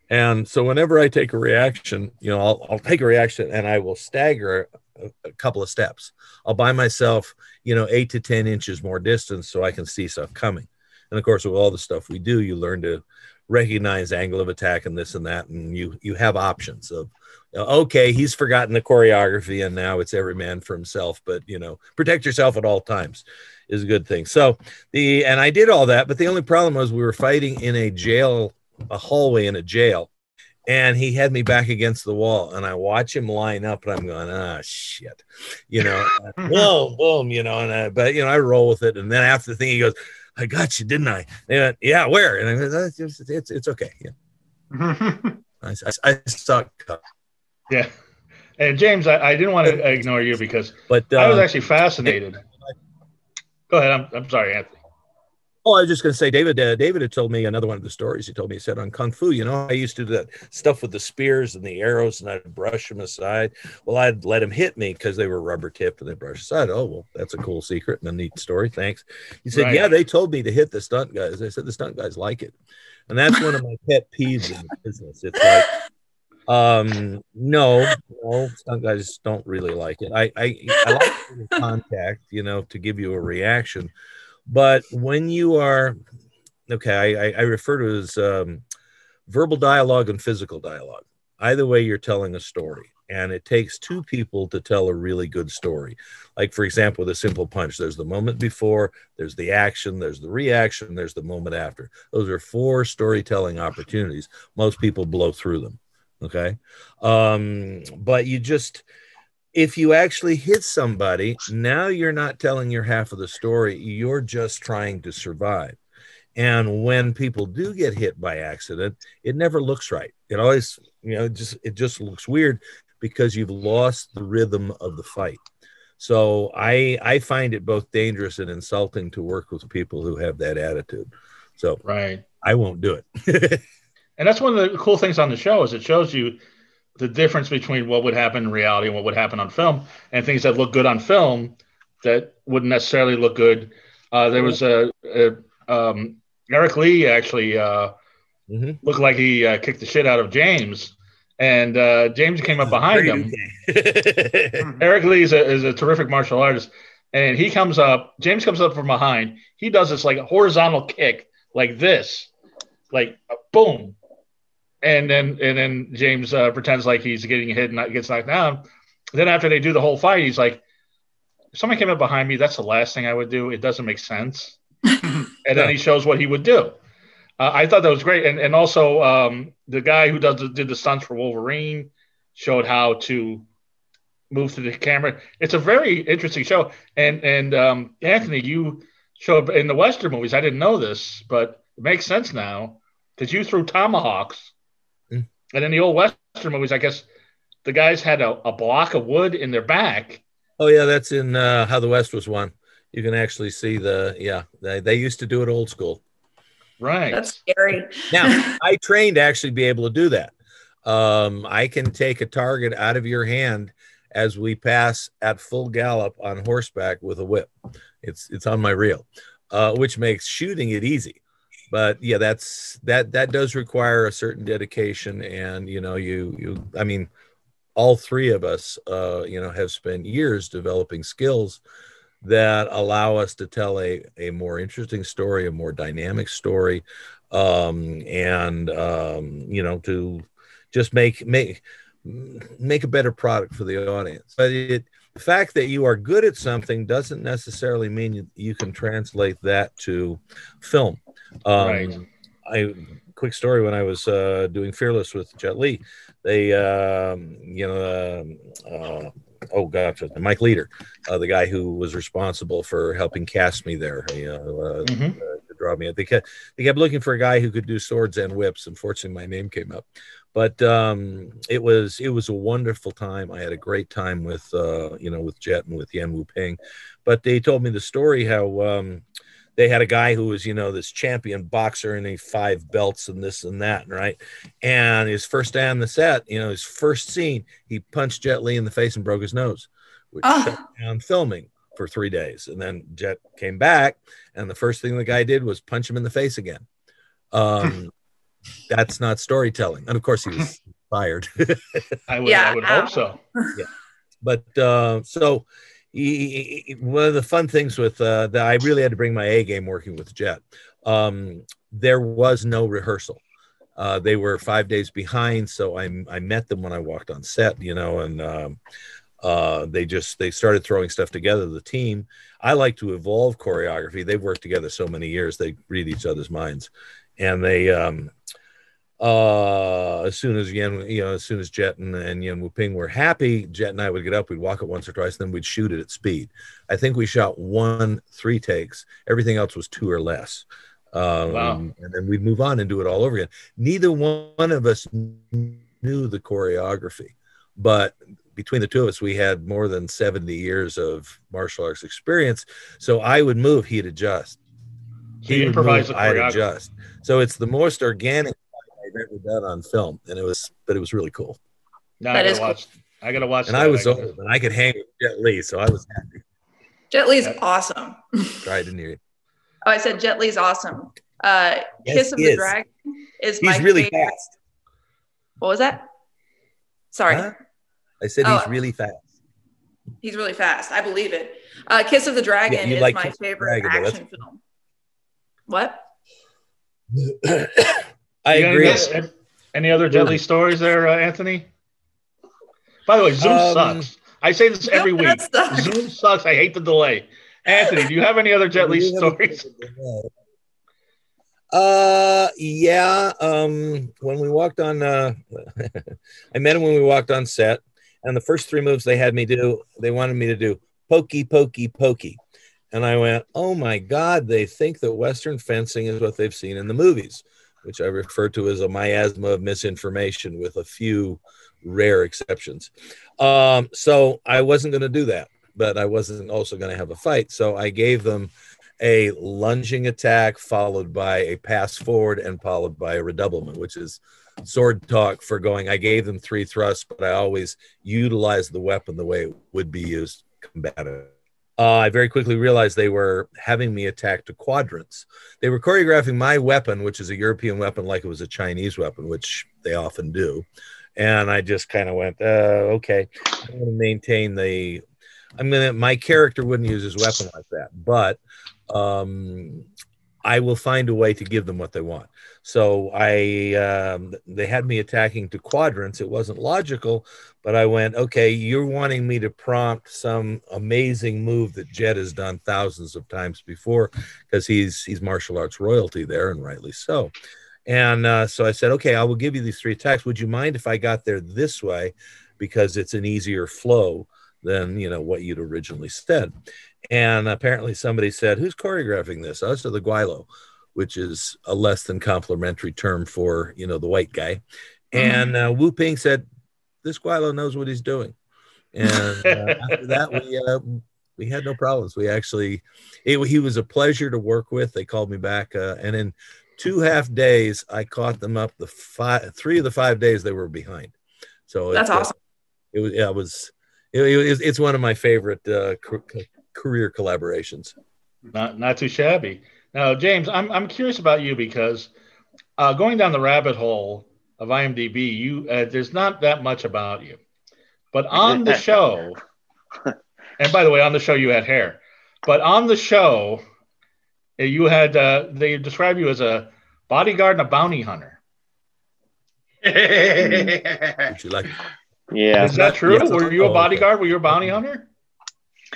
And so whenever I take a reaction, I'll take a reaction and I will stagger a couple of steps. I'll buy myself, 8 to 10 inches more distance so I can see stuff coming. And of course, with all the stuff we do, you learn to recognize angle of attack and this and that. And you have options of, okay, he's forgotten the choreography and now it's every man for himself. But, protect yourself at all times is a good thing. So and I did all that. But the only problem was we were fighting in a hallway in a jail, and he had me back against the wall, and I watch him line up, and I'm going, shit, boom, boom, but I roll with it. And then after the thing, he goes, I got you, didn't I? They went, yeah, where? And I go, it's okay. Yeah. I suck. Yeah. And James, I didn't want to ignore you because I was actually fascinated. Go ahead. I'm sorry, Anthony. Oh, I was just going to say, David had told me another one of the stories. He told me, he said, on Kung Fu, I used to do that stuff with the spears and the arrows, and I'd brush them aside. Well, I'd let him hit me because they were rubber tipped and they brushed aside. Oh, well, that's a cool secret and a neat story. Thanks. He said, right. Yeah, they told me to hit the stunt guys. I said, the stunt guys like it. And that's one of my pet peeves in the business. It's like, no, stunt guys don't really like it. I like contact, to give you a reaction. But when you are, okay, I refer to it as verbal dialogue and physical dialogue. Either way, you're telling a story. And it takes two people to tell a really good story. Like, for example, with a simple punch, there's the moment before, there's the action, there's the reaction, there's the moment after. Those are 4 storytelling opportunities. Most people blow through them. Okay. But if you actually hit somebody, now you're not telling your half of the story. You're just trying to survive. And when people do get hit by accident, it never looks right. It always, it just looks weird because you've lost the rhythm of the fight. So I find it both dangerous and insulting to work with people who have that attitude. So right. I won't do it. And that's one of the cool things on the show is it shows you the difference between what would happen in reality and what would happen on film, and things that look good on film that wouldn't necessarily look good. There was Eric Lee actually looked like he kicked the shit out of James, and James came up behind him. Eric Lee is a terrific martial artist, and James comes up from behind. He does this like horizontal kick like this, like boom. And then James pretends like he's getting hit and gets knocked down. Then after they do the whole fight, he's like, if someone came up behind me, that's the last thing I would do. It doesn't make sense. And then he shows what he would do. I thought that was great. And also the guy who did the stunts for Wolverine showed how to move to the camera. It's a very interesting show. And Anthony, you showed in the Western movies. I didn't know this, but it makes sense now because you threw tomahawks. And in the old Western movies, I guess the guys had a block of wood in their back. Oh, yeah, that's in How the West Was Won. You can actually see they used to do it old school. Right. That's scary. Now, I trained to actually be able to do that. I can take a target out of your hand as we pass at full gallop on horseback with a whip. It's on my reel, which makes shooting it easy. But yeah, that does require a certain dedication, and I mean, all 3 of us, have spent years developing skills that allow us to tell a more interesting story, a more dynamic story, to just make a better product for the audience. But the fact that you are good at something doesn't necessarily mean you can translate that to film. Right. Quick story, when I was doing Fearless with Jet Li, they, oh gosh, Mike Leader, the guy who was responsible for helping cast me there, to draw me. They kept looking for a guy who could do swords and whips. Unfortunately, my name came up, but it was a wonderful time. I had a great time with with Jet and with Yan Wu Ping. But they told me the story how they had a guy who was, this champion boxer, and he 5 belts and this and that, right? And his first day on the set, his first scene, he punched Jet Li in the face and broke his nose, which shut down filming for 3 days. And then Jet came back, and the first thing the guy did was punch him in the face again. That's not storytelling. And of course, he was fired. I would hope so. Yeah. But so one of the fun things with that, I really had to bring my A game working with Jet. There was no rehearsal. They were 5 days behind, so I met them when I walked on set, and they started throwing stuff together, the team. I like to evolve choreography. They've worked together so many years, they read each other's minds. And they as soon as Jet and Yan Wu Ping were happy, Jet and I would get up, we'd walk it once or twice, then we'd shoot it at speed. I think we shot 3 takes. Everything else was 2 or less. Wow. And then we'd move on and do it all over again. Neither one of us knew the choreography, but between the two of us, we had more than 70 years of martial arts experience. So I would move, he'd adjust. He improvised the choreography. I'd adjust. So it's the most organic I've ever done on film, and it was really cool. Now I gotta watch. And I was old, and I could hang with Jet Li, so I was happy. Jet Li's awesome. Sorry, I didn't hear you. Oh, I said Jet Li's awesome. Kiss of the Dragon is my He's really favorite. fast. What was that? Sorry. Huh? I said he's really fast. He's really fast. I believe it. Kiss of the Dragon is my favorite action film. What? I agree. Any other Jet Li stories there, Anthony? By the way, Zoom sucks. I say this every week. Zoom sucks. I hate the delay. Anthony, do you have any other Jet Li stories? Yeah. When we walked on, I met him when we walked on set, and the first 3 moves they had me do, they wanted me to do pokey, pokey, pokey. And I went, oh my God, they think that Western fencing is what they've seen in the movies, which I refer to as a miasma of misinformation with a few rare exceptions. So I wasn't going to do that, but I wasn't also going to have a fight. So I gave them a lunging attack followed by a pass forward and followed by a redoublement, which is sword talk for going, I gave them 3 thrusts, but I always utilized the weapon the way it would be used combative. I very quickly realized they were having me attack to quadrants. They were choreographing my weapon, which is a European weapon, like it was a Chinese weapon, which they often do. And I just kind of went, okay, I'm going to maintain my character wouldn't use his weapon like that, but I will find a way to give them what they want. So they had me attacking to quadrants. It wasn't logical, but I went, okay, you're wanting me to prompt some amazing move that Jet has done thousands of times before, because he's martial arts royalty there, and rightly so. And so I said, okay, I will give you these 3 attacks. Would you mind if I got there this way, because it's an easier flow than what you'd originally said? And apparently somebody said, who's choreographing this? I said, the Guilo, which is a less than complimentary term for, the white guy. And Wu Ping said, this Guilo knows what he's doing. And after that, we had no problems. We actually, he was a pleasure to work with. They called me back. And in 2.5 days, I caught them up 3 of the 5 days they were behind. So that's awesome. It's one of my favorite career collaborations. Not too shabby. Now, James, I'm curious about you, because going down the rabbit hole of IMDb, there's not that much about you. But on the show, and by the way, on the show you had hair, but on the show you had they describe you as a bodyguard and a bounty hunter. Would you like? Yeah. Is that true? Yeah. Were you a bodyguard? Were you a bounty hunter?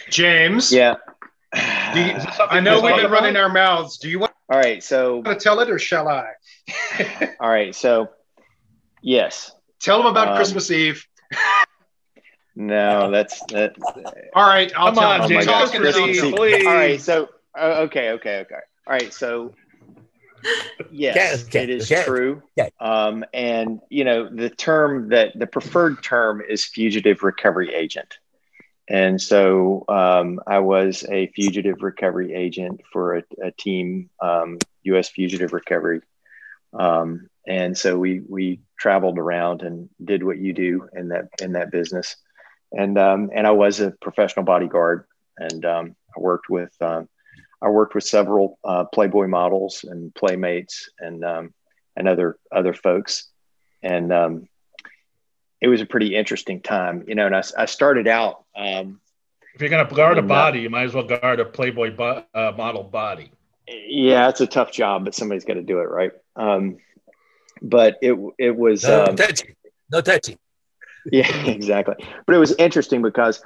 James. Yeah. I know we've been running our mouths. Do you want All right, so to tell it or shall I? All right, so yes. Tell them about Christmas Eve. No, that's all right. I'll Come tell on, them. James. Christmas Eve, Eve. please. All right, so okay. All right, so yes, it is true. And the preferred term is fugitive recovery agent. And so I was a fugitive recovery agent for a team, U.S. Fugitive Recovery. And so we traveled around and did what you do in that business. And I was a professional bodyguard, and I worked with several Playboy models and Playmates and other folks. And it was a pretty interesting time, and I started out. If you're going to guard a body, you might as well guard a Playboy model body. Yeah, it's a tough job, but somebody's got to do it, right? But it was no touchy. Yeah, exactly. But it was interesting because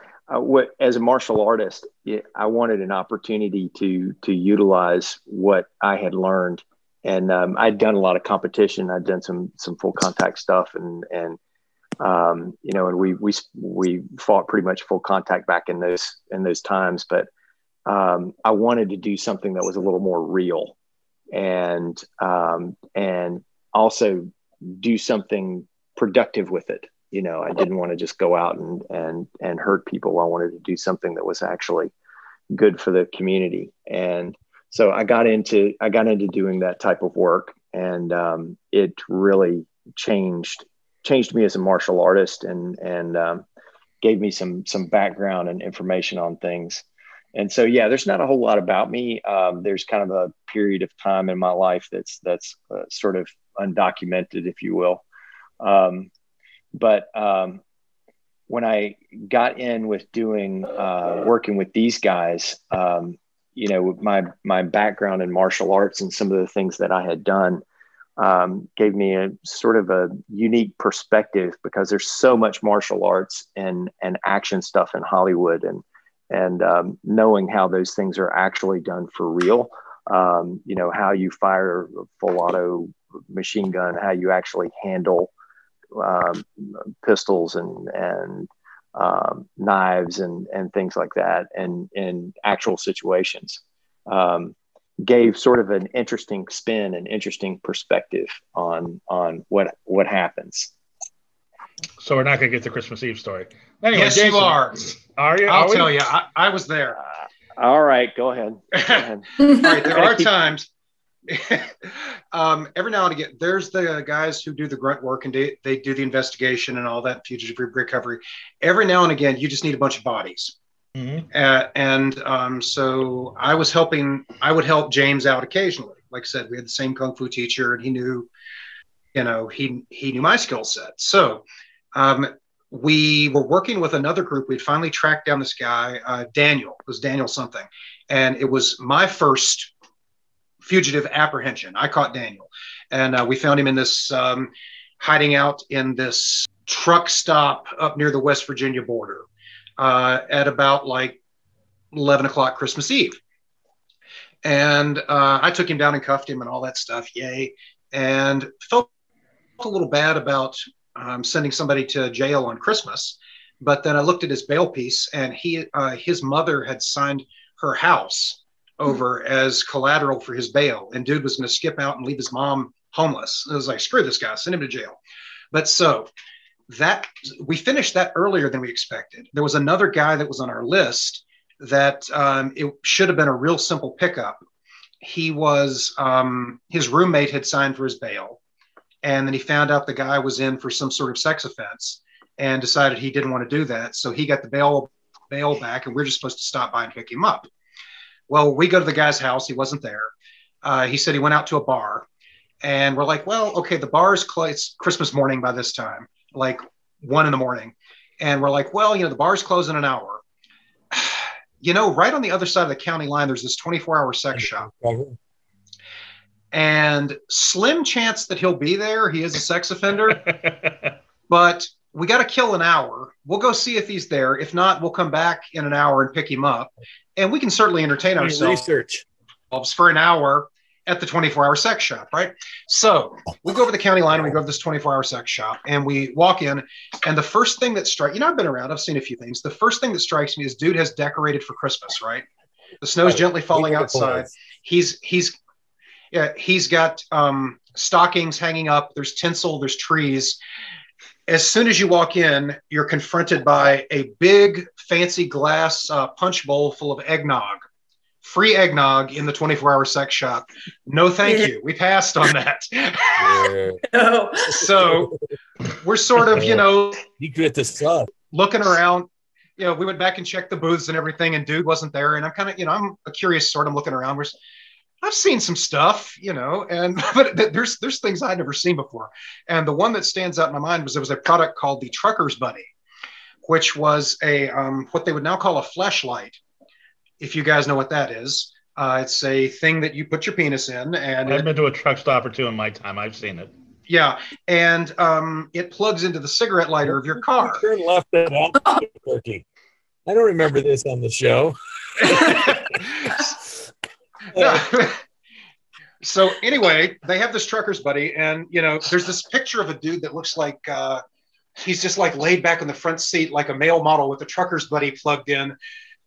as a martial artist, I wanted an opportunity to utilize what I had learned, and I'd done a lot of competition. I'd done some full contact stuff, and we fought pretty much full contact back in those times. But I wanted to do something that was a little more real, and also do something productive with it. I didn't want to just go out and hurt people. I wanted to do something that was actually good for the community. And so I got into doing that type of work, and it really changed me as a martial artist, and gave me some background and information on things. And so, yeah, there's not a whole lot about me. There's kind of a period of time in my life that's sort of undocumented, if you will. But when I got in with working with these guys, my background in martial arts and some of the things that I had done gave me a sort of a unique perspective, because there's so much martial arts and action stuff in Hollywood, and knowing how those things are actually done for real. How you fire a full auto machine gun, how you actually handle pistols and knives and things like that, and in actual situations, gave sort of an interesting spin and interesting perspective on what happens. So we're not going to get the Christmas Eve story. Anyway, yes, Jason, you are. Are you? I'll tell you. I was there. All right, go ahead. All right, there are times. Every now and again, there's the guys who do the grunt work, and they do the investigation and all that fugitive recovery. Every now and again, you just need a bunch of bodies. Mm-hmm. So I would help James out occasionally. Like I said, we had the same Kung Fu teacher, and he knew my skill set. So we were working with another group. We'd finally tracked down this guy, Daniel. It was Daniel something. And it was my first fugitive apprehension. I caught Daniel, and we found him in this hiding out in this truck stop up near the West Virginia border at about like 11 o'clock Christmas Eve. And I took him down and cuffed him and all that stuff. Yay. And felt a little bad about sending somebody to jail on Christmas. But then I looked at his bail piece, and his mother had signed her house over as collateral for his bail, and dude was going to skip out and leave his mom homeless. I was like, screw this guy, send him to jail. But so that we finished that earlier than we expected. There was another guy that was on our list that it should have been a real simple pickup. He was his roommate had signed for his bail, and then he found out the guy was in for some sort of sex offense and decided he didn't want to do that. So he got the bail back, and we're just supposed to stop by and pick him up. Well, we go to the guy's house. He wasn't there. He said he went out to a bar, and we're like, well, okay, the bar is closed. It's Christmas morning by this time, like 1 a.m. And we're like, well, the bar's closed in an hour. Right on the other side of the county line, there's this 24-hour sex shop. And slim chance that he'll be there. He is a sex offender, but we got to kill an hour. we'll go see if he's there. If not, we'll come back in an hour and pick him up. And we can certainly entertain ourselves for an hour at the 24-hour sex shop, right? So we go over the county line and we go to this 24-hour sex shop and we walk in. And the first thing that strikes, I've been around, I've seen a few things. The first thing that strikes me is dude has decorated for Christmas, right? The snow's gently falling outside. He's got stockings hanging up. There's tinsel, there's trees. As soon as you walk in, you're confronted by a big fancy glass punch bowl full of eggnog. Free eggnog in the 24-hour sex shop. No, thank you. We passed on that. No. So we're sort of, you get the stuff. Looking around. We went back and checked the booths and everything, and dude wasn't there. And I'm kind of, I'm a curious sort. I'm looking around. I've seen some stuff, but there's things I'd never seen before. And the one that stands out in my mind was there was a product called the Trucker's Buddy, which was a what they would now call a fleshlight. If you guys know what that is, it's a thing that you put your penis in. And I've been to a truck stop or two in my time. I've seen it. Yeah, and it plugs into the cigarette lighter of your car. Turn left at Albuquerque. I don't remember this on the show. So anyway, they have this Trucker's Buddy, and there's this picture of a dude that looks like he's just like laid back in the front seat like a male model with the Trucker's Buddy plugged in.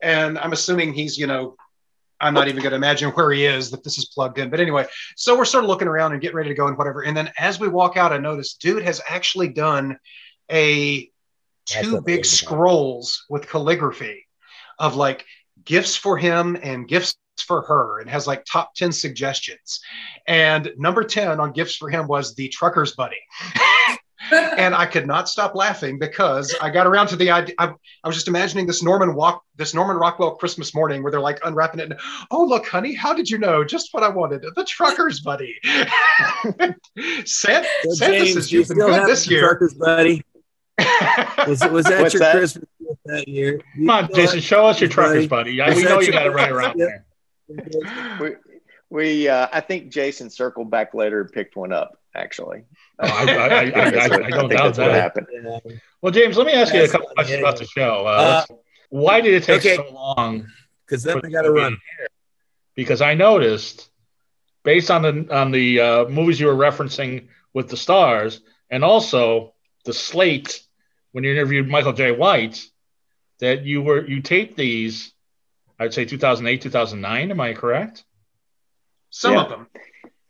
And I'm assuming he's, I'm not even going to imagine where he is that this is plugged in. But anyway, so we're sort of looking around and getting ready to go and whatever. And then as we walk out, I noticed dude has actually done two big scrolls with calligraphy of like gifts for him and gifts for her, and has like top 10 suggestions. And number 10 on gifts for him was the Trucker's Buddy. And I could not stop laughing because I got around to the idea. I was just imagining this Norman Rockwell Christmas morning where they're like unwrapping it. And, oh, look, honey, how did you know? Just what I wanted. The Trucker's Buddy. Santa says you've been good this year. Trucker's Buddy. Was that your Christmas gift that year? Come on, Jason, show us your Trucker's Buddy. We know you got it right around there. I think Jason circled back later and picked one up, actually. I don't doubt that. Happened. Well, James, let me ask you a couple questions about the show. Why did it take so long? Because then we got to run. Because I noticed, based on the movies you were referencing with the stars, and also the slate when you interviewed Michael J. White, that you taped these, I'd say 2008, 2009. Am I correct? Some of them.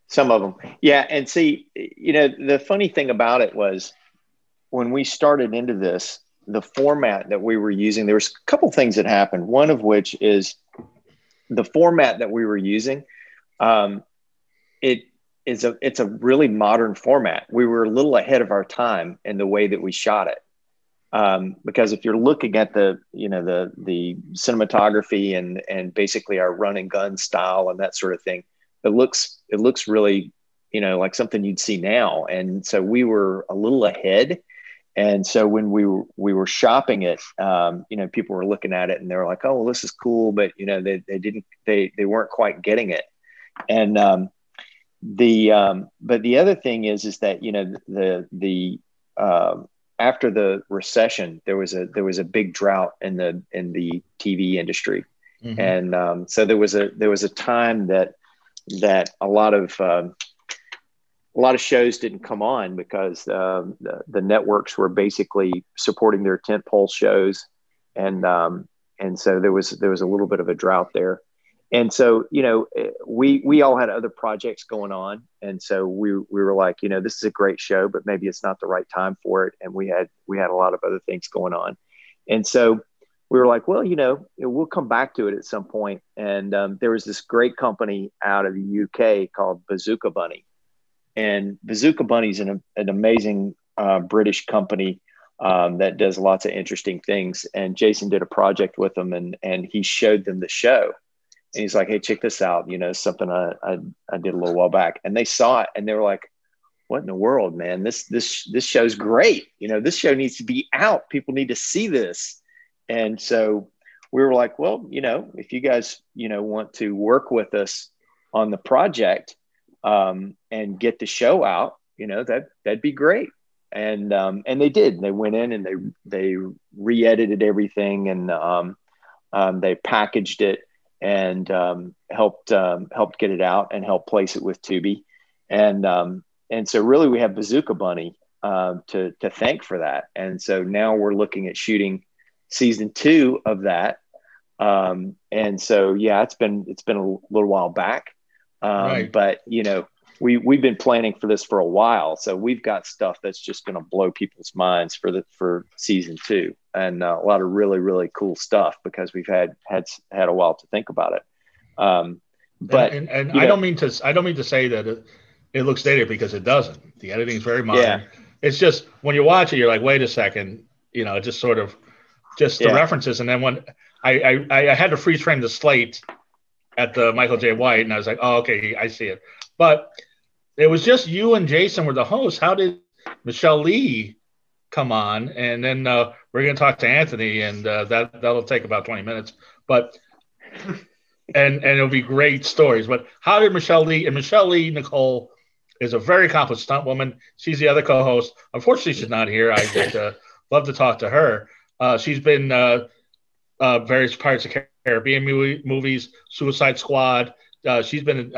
Some of them. Yeah. And see, the funny thing about it was when we started into this, the format that we were using, there was a couple things that happened. One of which is the format that we were using. It's a really modern format. We were a little ahead of our time in the way that we shot it. Because if you're looking at the cinematography and basically our run and gun style and that sort of thing, it looks really, like something you'd see now. And so we were a little ahead. And so when we were shopping it, people were looking at it and they were like, oh, well, this is cool. But, they weren't quite getting it. And, but the other thing is that, after the recession, there was a big drought in the TV industry. Mm-hmm. And, so there was a time that a lot of shows didn't come on because the networks were basically supporting their tentpole shows, and so there was a little bit of a drought there, and so we all had other projects going on, and so we were like, this is a great show, but maybe it's not the right time for it, and we had a lot of other things going on, and so we were like, well, we'll come back to it at some point. And there was this great company out of the UK called Bazooka Bunny. And Bazooka Bunny is an amazing British company that does lots of interesting things. And Jason did a project with them and he showed them the show. And he's like, hey, check this out. Something I did a little while back. And they saw it and they were like, what in the world, man? This show's great. This show needs to be out. People need to see this. And so we were like, well, if you guys, want to work with us on the project and get the show out, that'd be great. and they did. They went in and they re-edited everything, and they packaged it and helped get it out and helped place it with Tubi, and so really we have Bazooka Bunny to thank for that. And so now we're looking at shooting season 2 of that. And so, yeah, it's been a little while back. Right. But we've been planning for this for a while. So we've got stuff that's just going to blow people's minds for season 2, and a lot of really, really cool stuff because we've had a while to think about it. But and I don't mean to say that it looks dated, because it doesn't. The editing is very modern. Yeah. It's just when you watch it, you're like, wait a second, just sort of the references. And then when I had to freeze frame the slate at the Michael J. White, and I was like, oh, okay, I see it. But it was just you and Jason were the hosts. How did Michelle Lee come on? And then we're going to talk to Anthony, and that'll take about 20 minutes. But and it'll be great stories. But how did Michelle Lee? And Michelle Lee, Nicole, is a very accomplished stunt woman. She's the other co-host. Unfortunately, she's not here. I'd love to talk to her. She's been various Pirates of the Caribbean movies, Suicide Squad. She's been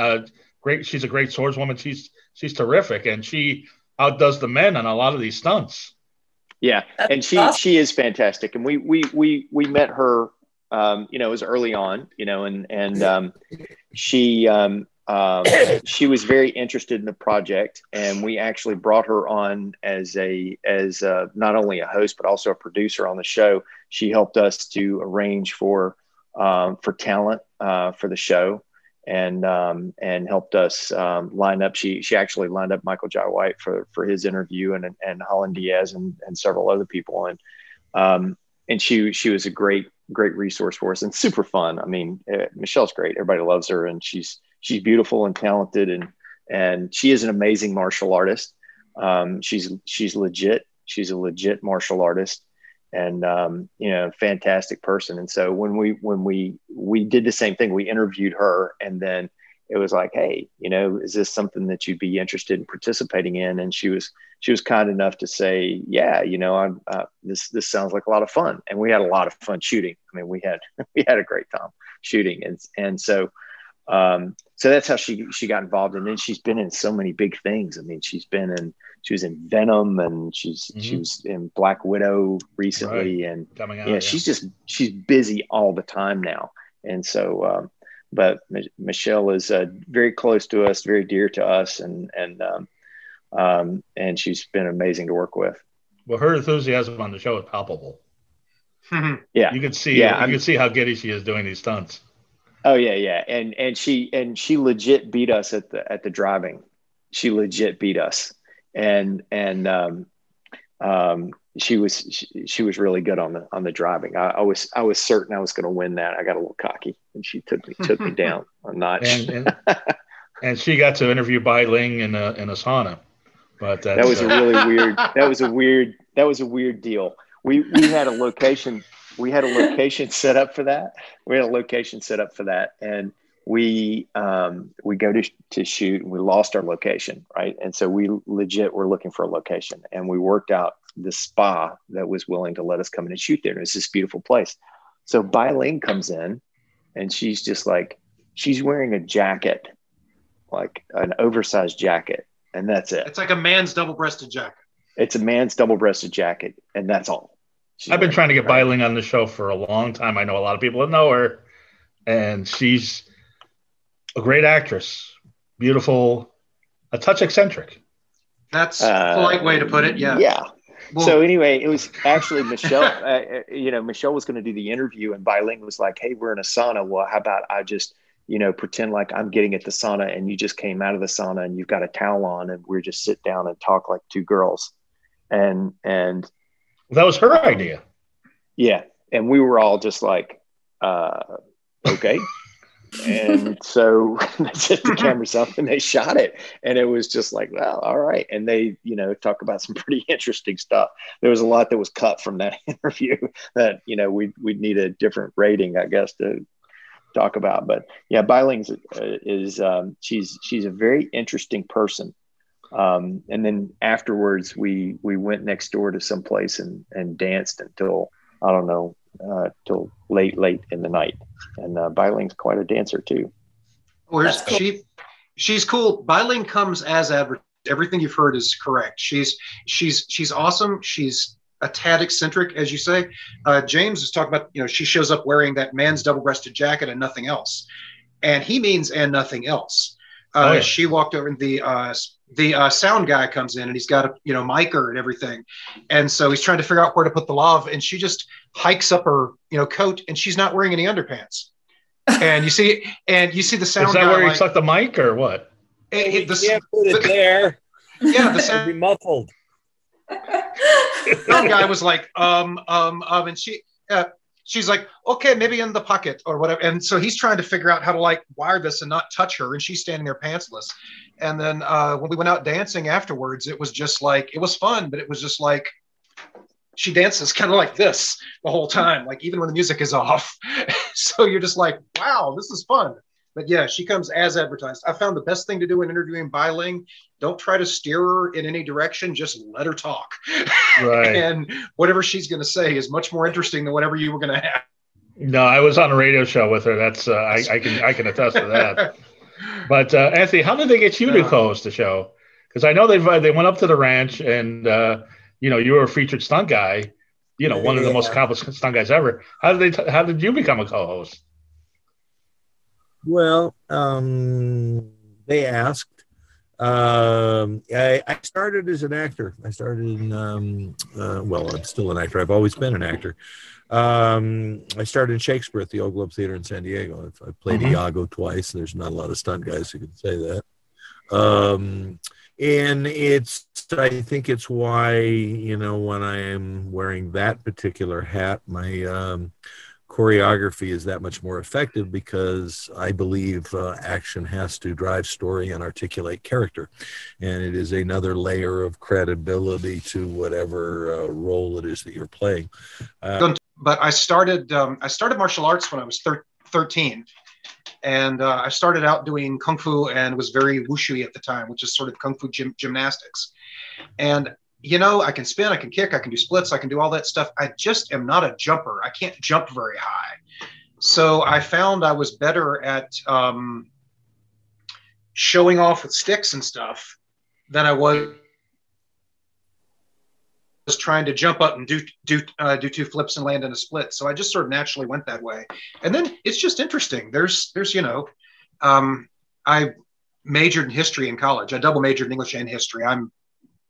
great. She's a great swordswoman. She's terrific, and she outdoes the men on a lot of these stunts. Yeah, and she is fantastic. And we met her. It was early on, and she was very interested in the project, and we actually brought her on as not only a host but also a producer on the show. She helped us to arrange for talent for the show, and helped us line up. She actually lined up Michael J. White for his interview, and Holland Diaz and several other people, and she was a great resource for us and super fun. I mean, Michelle's great. Everybody loves her, and she's beautiful and talented, and she is an amazing martial artist. She's legit. She's a legit martial artist, and fantastic person. And so when we did the same thing, we interviewed her, and then it was like, hey, is this something that you'd be interested in participating in? And she was kind enough to say, yeah, this sounds like a lot of fun. And we had a lot of fun shooting. I mean, we had a great time shooting. And so that's how she got involved. And then she's been in so many big things. I mean, she was in Venom, and she was in Black Widow recently. Right. And coming out, she's busy all the time now. And so, but Michelle is very close to us, very dear to us, and she's been amazing to work with. Well, her enthusiasm on the show is palpable. Yeah, you can see. Yeah, you can see how giddy she is doing these stunts. Oh yeah, and she legit beat us at the driving. She legit beat us, and she was really good on the driving. I was certain I was going to win that. I got a little cocky, and she took me down a notch. And she got to interview Bai Ling in a sauna, but that was a really weird. That was a weird deal. We had a location. We had a location set up for that. And we go to shoot, and we lost our location, right? And so we legit were looking for a location, and we worked out the spa that was willing to let us come in and shoot there. And it's this beautiful place. So Bai Ling comes in, and she's just like, she's wearing a jacket, like an oversized jacket, and that's it. It's like a man's double-breasted jacket. It's a man's double-breasted jacket, and that's all. I've been trying to get Bai Ling on the show for a long time. I know a lot of people that know her, and she's a great actress, beautiful, a touch eccentric. That's a polite way to put it. Yeah. Yeah. Well, so anyway, it was actually Michelle. Michelle was going to do the interview, and Bai Ling was like, "Hey, we're in a sauna. Well, how about I just, pretend like I'm getting at the sauna, and you just came out of the sauna, and you've got a towel on, and we're just sit down and talk like two girls." And that was her idea. Yeah, and we were all just like, okay. And so they set the cameras up, and they shot it, and it was just like, well, all right. And they, talk about some pretty interesting stuff. There was a lot that was cut from that interview that, we'd need a different rating, I guess, to talk about. But yeah, Bai Ling is she's a very interesting person. And then afterwards, we went next door to some place and danced until, I don't know, till late in the night. And Bai Ling's quite a dancer too. Where's she's cool. Bai Ling comes as advertised. Everything you've heard is correct. She's awesome. She's a tad eccentric, as you say. James is talking about, she shows up wearing that man's double-breasted jacket and nothing else. And he means and nothing else. She walked over and the sound guy comes in and he's got a micer and everything, and so he's trying to figure out where to put the lav, and she just hikes up her coat, and she's not wearing any underpants. And you see the sound. Is that guy where he stuck the mic or what? You can't put it there. Yeah, the sound be muffled. sound guy was like, and she's like, okay, maybe in the pocket or whatever. And so he's trying to figure out how to wire this and not touch her. And she's standing there pantsless. And then when we went out dancing afterwards, it was just it was fun, but it was just she dances kind of like this the whole time, even when the music is off. So you're just like, wow, this is fun. But yeah, she comes as advertised. I found the best thing to do in interviewing Bai Ling, don't try to steer her in any direction. Just let her talk. Right. And whatever she's going to say is much more interesting than whatever you were going to have. No, I was on a radio show with her. That's I can attest to that. But Anthony, how did they get you to co-host the show? Because I know they went up to the ranch and you were a featured stunt guy. One of the most accomplished stunt guys ever. How did you become a co-host? Well, they asked. I started as an actor. I started in, I'm still an actor. I've always been an actor. I started in Shakespeare at the Old Globe Theater in San Diego. I've played Iago twice. There's not a lot of stunt guys who can say that. And I think it's why, when I am wearing that particular hat, my choreography is that much more effective, because I believe action has to drive story and articulate character, and it is another layer of credibility to whatever role it is that you're playing. But I started martial arts when I was 13, and I started out doing kung fu and was very wushu at the time, which is sort of kung fu gymnastics. And I can spin, I can kick, I can do splits, I can do all that stuff. I just am not a jumper. I can't jump very high. So I found I was better at showing off with sticks and stuff than I was trying to jump up and do two flips and land in a split. So I just sort of naturally went that way. And then it's just interesting. There's I majored in history in college. I double majored in English and history. I'm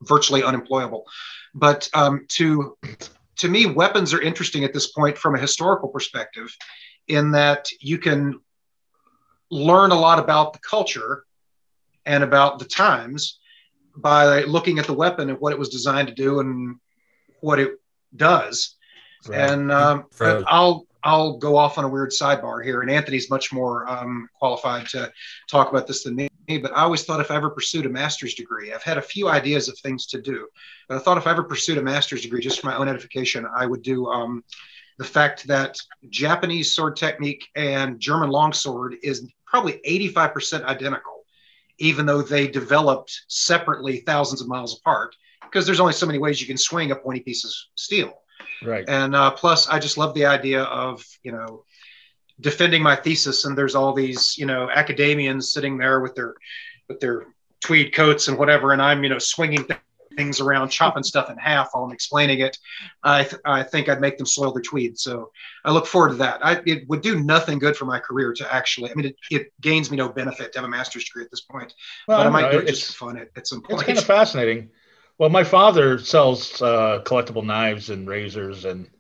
virtually unemployable. But to me, weapons are interesting at this point from a historical perspective, in that you can learn a lot about the culture and about the times by looking at the weapon and what it was designed to do and what it does. Right. And I'll go off on a weird sidebar here, and Anthony's much more qualified to talk about this than me, but I always thought if I ever pursued a master's degree, I've had a few ideas of things to do, but I thought if I ever pursued a master's degree, just for my own edification, I would do the fact that Japanese sword technique and German longsword is probably 85% identical, even though they developed separately thousands of miles apart, because there's only so many ways you can swing a pointy piece of steel. Right. And plus, I just love the idea of, defending my thesis. And there's all these, academians sitting there with their tweed coats and whatever. And I'm, swinging things around, chopping stuff in half while I'm explaining it. I think I'd make them soil their tweed. So I look forward to that. It would do nothing good for my career to actually, it gains me no benefit to have a master's degree at this point. Well, but I might do it just for fun at some point. It's kind of fascinating. Well, my father sells collectible knives and razors and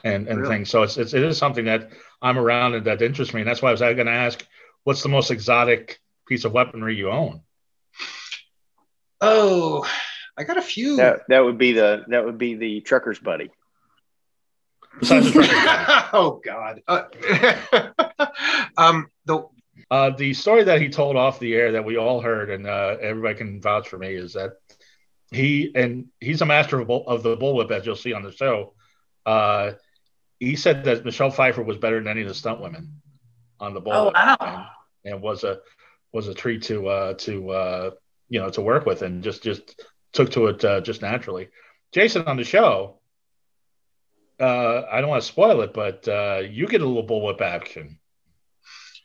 really? Things. So it is something that I'm around and that interests me. And that's why I was going to ask, what's the most exotic piece of weaponry you own? Oh, I got a few. That would be the trucker's buddy. Besides the trucker's buddy. Oh God. The story that he told off the air that we all heard, and everybody can vouch for me, is that he's a master of the bullwhip, as you'll see on the show. He said that Michelle Pfeiffer was better than any of the stunt women on the bullwhip, and was a treat to to work with, and just took to it just naturally. Jason, on the show, I don't want to spoil it, but you get a little bullwhip action.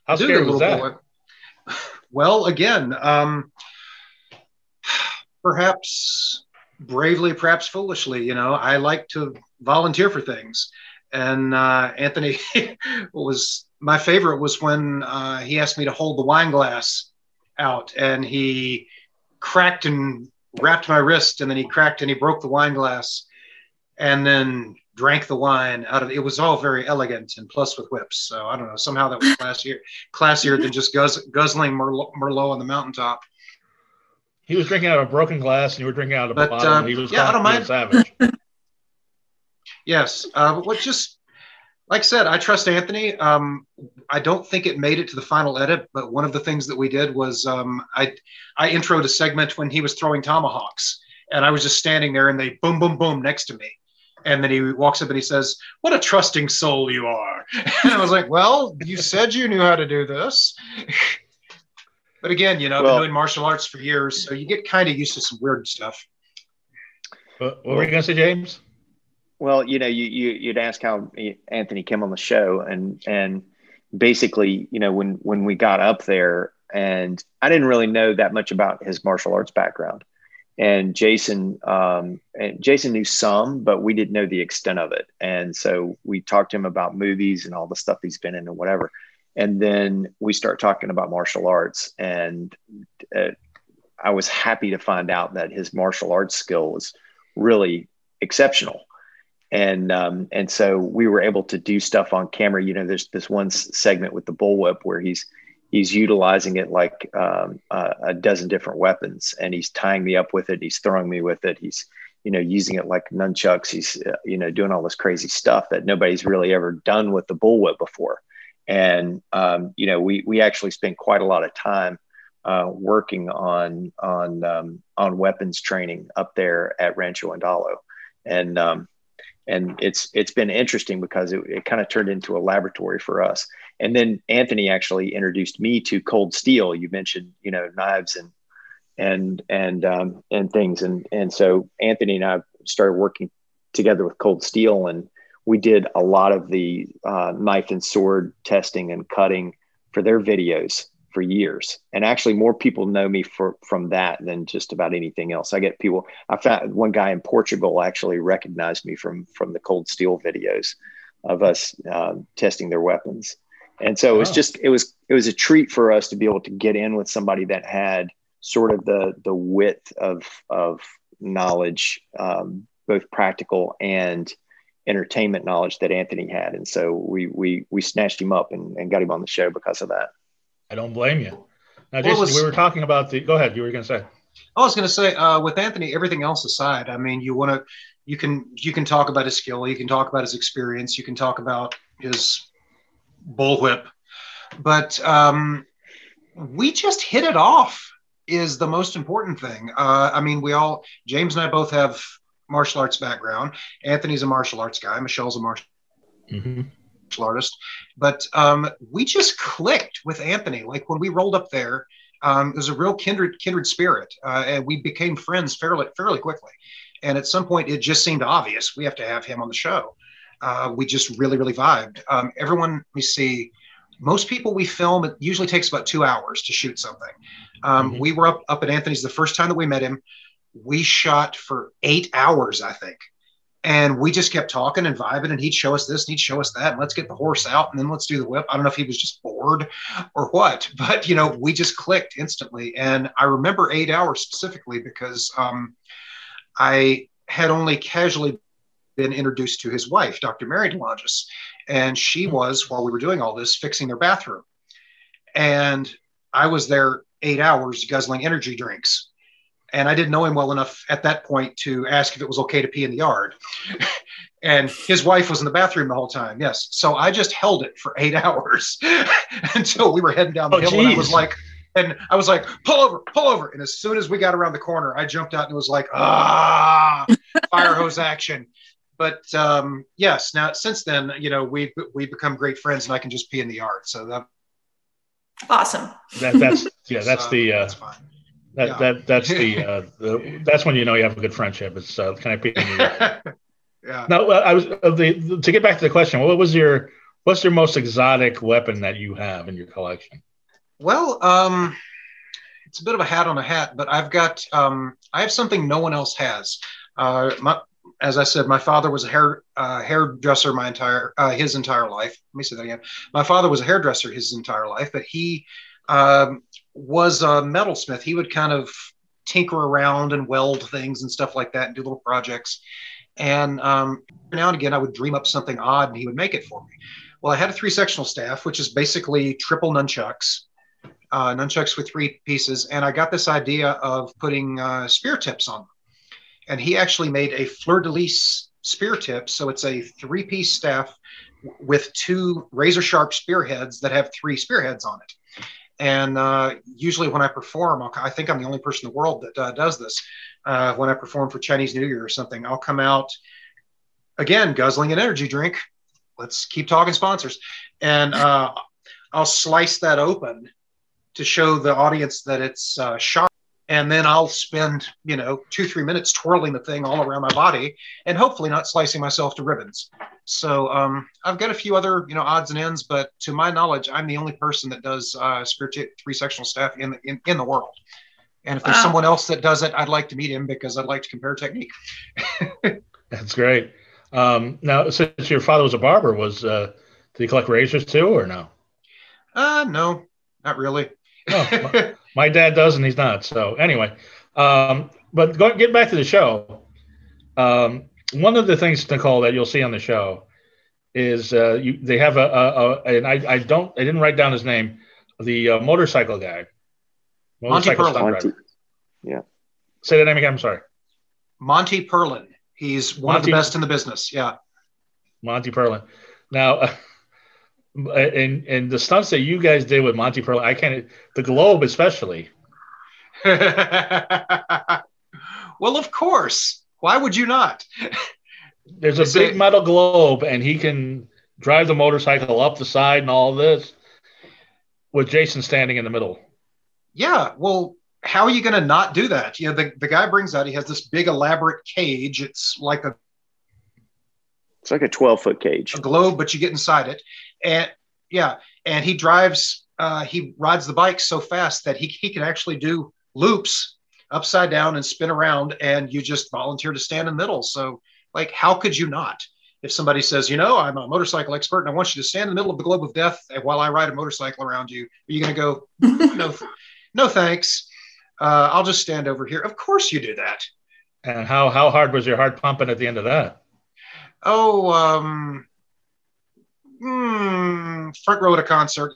How scary was that? Bullwhip. Well, again, perhaps bravely, perhaps foolishly, I like to volunteer for things. And Anthony, my favorite was when he asked me to hold the wine glass out, and he cracked and wrapped my wrist, and then he cracked and he broke the wine glass, and then drank the wine out of it. It was all very elegant, and plus with whips. So I don't know, somehow that was classier than just guzzling Merlot on the mountaintop. He was drinking out of a broken glass, and you were drinking out of a bottle. And he was I don't mind. Savage. Yes, but like I said, I trust Anthony. I don't think it made it to the final edit, but one of the things that we did was I introed a segment when he was throwing tomahawks, and I was just standing there, and they boom, boom, boom next to me. And then he walks up and he says, "What a trusting soul you are." And I was like, well, you said you knew how to do this. But again, I've been doing martial arts for years, so you get kind of used to some weird stuff. What were you going to say, James? Well, you'd ask how Anthony came on the show, and basically, when we got up there, and I didn't really know that much about his martial arts background, and Jason knew some, but we didn't know the extent of it, and so we talked to him about movies and all the stuff he's been in and whatever, and then we start talking about martial arts, and I was happy to find out that his martial arts skill was really exceptional. And so we were able to do stuff on camera. There's this one segment with the bullwhip where he's utilizing it like a dozen different weapons, and he's tying me up with it. He's throwing me with it. He's, using it like nunchucks. He's, doing all this crazy stuff that nobody's really ever done with the bullwhip before. And, we actually spent quite a lot of time working on weapons training up there at Rancho Andalo. And it's been interesting because it kind of turned into a laboratory for us. And then Anthony actually introduced me to cold steel. You mentioned, knives and things. And so Anthony and I started working together with cold steel, and we did a lot of the knife and sword testing and cutting for their videos for years. And actually more people know me from that than just about anything else. I found one guy in Portugal actually recognized me from the cold steel videos of us testing their weapons. And so it was a treat for us to be able to get in with somebody that had sort of the width of knowledge, both practical and entertainment knowledge that Anthony had. And so we snatched him up and got him on the show because of that. I don't blame you. Now, Jason, we were talking about go ahead. You were going to say. I was going to say, with Anthony, everything else aside, I mean, you can talk about his skill. You can talk about his experience. You can talk about his bullwhip, but we just hit it off is the most important thing. I mean, James and I both have martial arts background. Anthony's a martial arts guy. Michelle's a martial artist, but we just clicked with Anthony. Like when we rolled up there, it was a real kindred spirit, and we became friends fairly quickly. And at some point, it just seemed obvious we have to have him on the show. We just really vibed. Everyone, let me see. Most people we film, it usually takes about 2 hours to shoot something. We were up at Anthony's the first time that we met him. We shot for 8 hours, I think. And we just kept talking and vibing, and he'd show us this and he'd show us that, and let's get the horse out and then let's do the whip. I don't know if he was just bored or what, but we just clicked instantly. And I remember 8 hours specifically because I had only casually been introduced to his wife, Dr. Mary DeLongis, and she was, while we were doing all this, fixing their bathroom. And I was there 8 hours guzzling energy drinks. And I didn't know him well enough at that point to ask if it was okay to pee in the yard. And his wife was in the bathroom the whole time. Yes. So I just held it for 8 hours until we were heading down the hill. Geez. And I was like, pull over. And as soon as we got around the corner, I jumped out and was like, fire hose action. But yes, now since then, we've become great friends, and I can just pee in the yard. So that awesome. That's fine. That's that's when you know you have a good friendship. It's kind of being Yeah. Now, I was to get back to the question. What's your most exotic weapon that you have in your collection? Well, it's a bit of a hat on a hat, but I've got I have something no one else has. As I said, my father was a hairdresser his entire life. Let me say that again. My father was a hairdresser his entire life, but he was a metalsmith. He would kind of tinker around and weld things and stuff like that and do little projects. And now and again, I would dream up something odd and he would make it for me. Well, I had a 3-sectional staff, which is basically triple nunchucks with 3 pieces. And I got this idea of putting spear tips on them. And he actually made a fleur-de-lis spear tip. So it's a 3-piece staff with 2 razor-sharp spearheads that have 3 spearheads on it. And usually when I perform, I think I'm the only person in the world that does this. When I perform for Chinese New Year or something, I'll come out, again, guzzling an energy drink. Let's keep talking sponsors. And I'll slice that open to show the audience that it's sharp. And then I'll spend, 2-3 minutes twirling the thing all around my body and hopefully not slicing myself to ribbons. So I've got a few other, odds and ends, but to my knowledge, I'm the only person that does spear tip 3-sectional staff in the world. And if there's someone else that does it, I'd like to meet him because I'd like to compare technique. That's great. Now, since your father was a barber, did he collect razors too, or no? No, not really. Oh, my dad does, and he's not. So anyway, but get back to the show. One of the things, Nicole, that you'll see on the show is they have and I didn't write down his name, the motorcycle guy. Monty Perlin. Yeah. Say that name again. I'm sorry. Monty Perlin. He's one of the best in the business. Yeah. Monty Perlin. Now, and the stunts that you guys did with Monty Perlin, the globe especially. Well, of course. Why would you not? There's a big metal globe, and he can drive the motorcycle up the side and all this with Jason standing in the middle. Yeah, well, how are you going to not do that? The guy brings out, he has this big elaborate cage. It's like a 12-foot cage. A globe, but you get inside it. And and he rides the bike so fast that he can actually do loops upside down and spin around, and you just volunteer to stand in the middle. So how could you not? If somebody says, I'm a motorcycle expert and I want you to stand in the middle of the globe of death while I ride a motorcycle around you, are you going to go, no, thanks. I'll just stand over here. Of course you do that. And how hard was your heart pumping at the end of that? Oh, front row at a concert.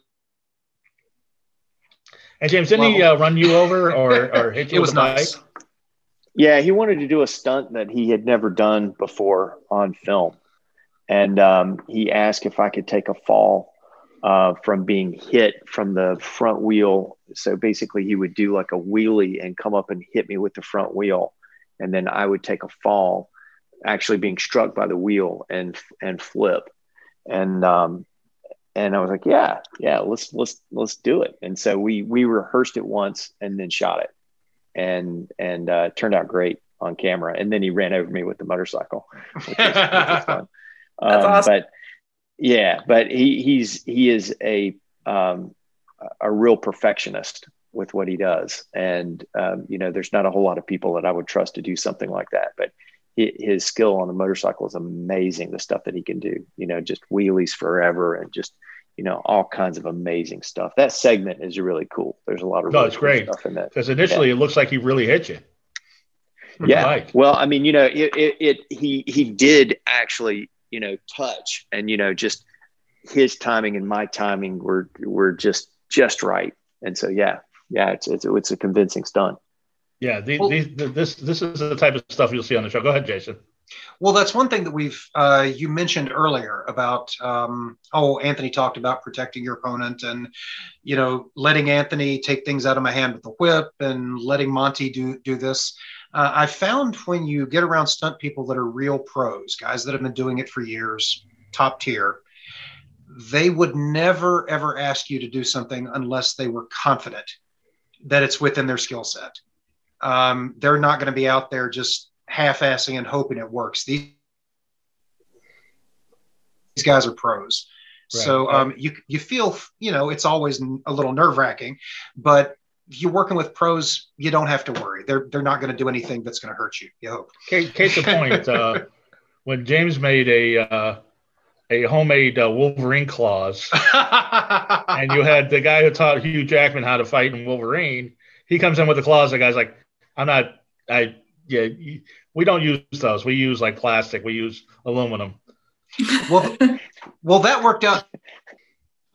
And James, didn't he run you over or hit you with a bike? Yeah, he wanted to do a stunt that he had never done before on film. And he asked if I could take a fall from being hit from the front wheel. So basically he would do like a wheelie and come up and hit me with the front wheel. And then I would take a fall, actually being struck by the wheel and flip. And I was like, yeah, let's do it. And so we rehearsed it once and then shot it, and turned out great on camera. And then he ran over me with the motorcycle, which was fun. That's awesome. But he is a real perfectionist with what he does. And, there's not a whole lot of people that I would trust to do something like that, but his skill on the motorcycle is amazing. The stuff that he can do, just wheelies forever and just, all kinds of amazing stuff. That segment is really cool. There's a lot of it's great stuff in that. Because initially it looks like he really hit you. Yeah. Well, I mean, he did actually, touch, and, just his timing and my timing were just right. And so, it's a convincing stunt. Yeah. This is the type of stuff you'll see on the show. Go ahead, Jason. Well, that's one thing that you mentioned earlier about, Anthony talked about protecting your opponent and, letting Anthony take things out of my hand with the whip and letting Monty do this. I found when you get around stunt people that are real pros, guys that have been doing it for years, top tier, they would never, ever ask you to do something unless they were confident that it's within their skill set. They're not going to be out there just half-assing and hoping it works. These guys are pros. Right. So you feel, it's always a little nerve-wracking, but if you're working with pros, you don't have to worry. They're not going to do anything that's going to hurt you. You hope. Case in point, when James made a homemade Wolverine claws, and you had the guy who taught Hugh Jackman how to fight in Wolverine, he comes in with the claws. The guy's like, we don't use those. We use like plastic. We use aluminum. Well, that worked out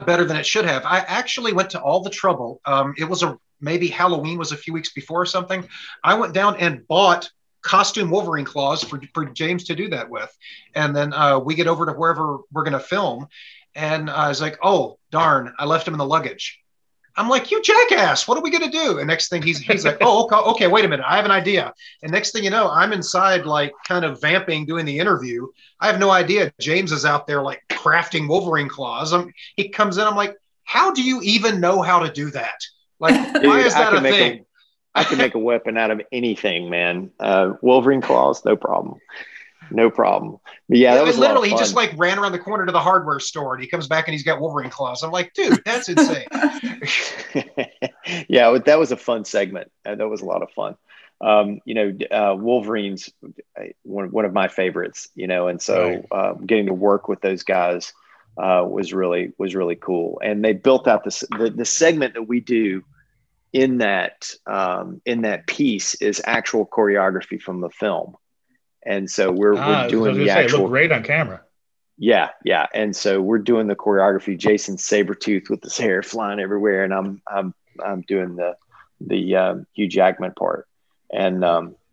better than it should have. I actually went to all the trouble. It was maybe Halloween was a few weeks before or something. I went down and bought costume Wolverine claws for James to do that with. And then we get over to wherever we're going to film. And I was like, oh, darn, I left him in the luggage. I'm like, you jackass, what are we going to do? And next thing he's like, oh, okay, wait a minute. I have an idea. And next thing you know, I'm inside, like kind of vamping, doing the interview. I have no idea. James is out there like crafting Wolverine claws. He comes in. I'm like, how do you even know how to do that? Like, dude, why is that a thing? I can make a weapon out of anything, man. Wolverine claws, no problem. No problem. But yeah, that was literally, he just like ran around the corner to the hardware store and he comes back and he's got Wolverine claws. I'm like, dude, that's insane. Yeah, that was a fun segment. That was a lot of fun. Wolverine's one of my favorites, and so getting to work with those guys was really cool. And they built out the segment that we do in that piece is actual choreography from the film. And so we're doing the actual. It looked great on camera. Yeah. And so we're doing the choreography. Jason's Sabretooth with his hair flying everywhere, and I'm doing the Hugh Jackman part. And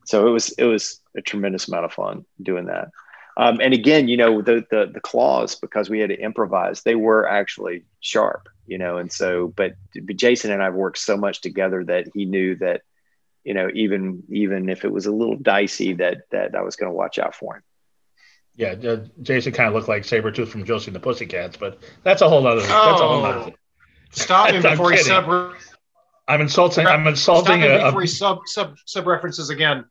so it was a tremendous amount of fun doing that. And again, the claws, because we had to improvise, they were actually sharp, and so, but Jason and I have worked so much together that he knew that, even if it was a little dicey, that I was going to watch out for him. Yeah, Jason kind of looked like Sabretooth from Josie and the Pussycats, but that's a whole other. That's a whole other. Stop him before he sub. I'm insulting. Stop him before he sub references again.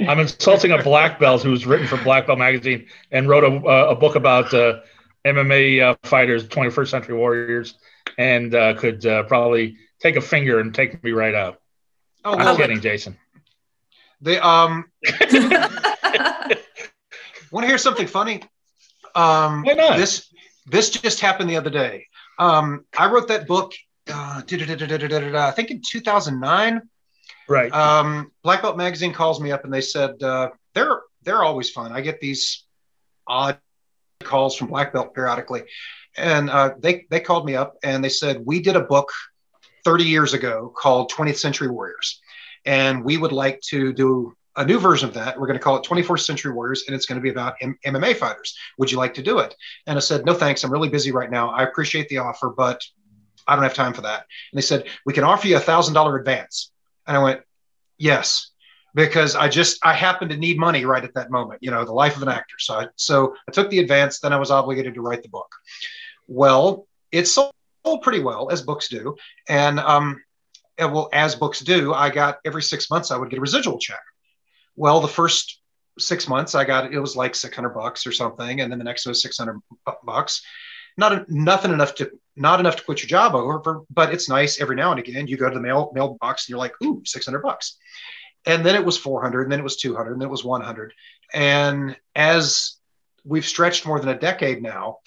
I'm insulting a black belt who's written for Black Belt magazine and wrote a book about MMA fighters, 21st Century Warriors, and could probably take a finger and take me right out. Oh, I'm kidding, Jason. They want to hear something funny? Why not? This just happened the other day. I wrote that book. I think in 2009. Right. Black Belt magazine calls me up and they said they're always fun. I get these odd calls from Black Belt periodically, and they called me up and they said, we did a book 30 years ago called 20th Century Warriors, and we would like to do a new version of that. We're going to call it 21st Century Warriors, and it's going to be about MMA fighters. Would you like to do it? And I said, no thanks, I'm really busy right now. I appreciate the offer, but I don't have time for that. And they said, we can offer you $1,000 advance. And I went, yes, because I happened to need money right at that moment, the life of an actor. So I took the advance, then I was obligated to write the book. Well, it sold pretty well, as books do. And as books do, I got every 6 months, I would get a residual check. Well, the first 6 months it was like $600 or something. And then the next was $600. Not enough to quit your job over, but it's nice every now and again. You go to the mailbox and you're like, ooh, $600. And then it was $400, and then it was $200, and then it was $100. And as we've stretched more than a decade now,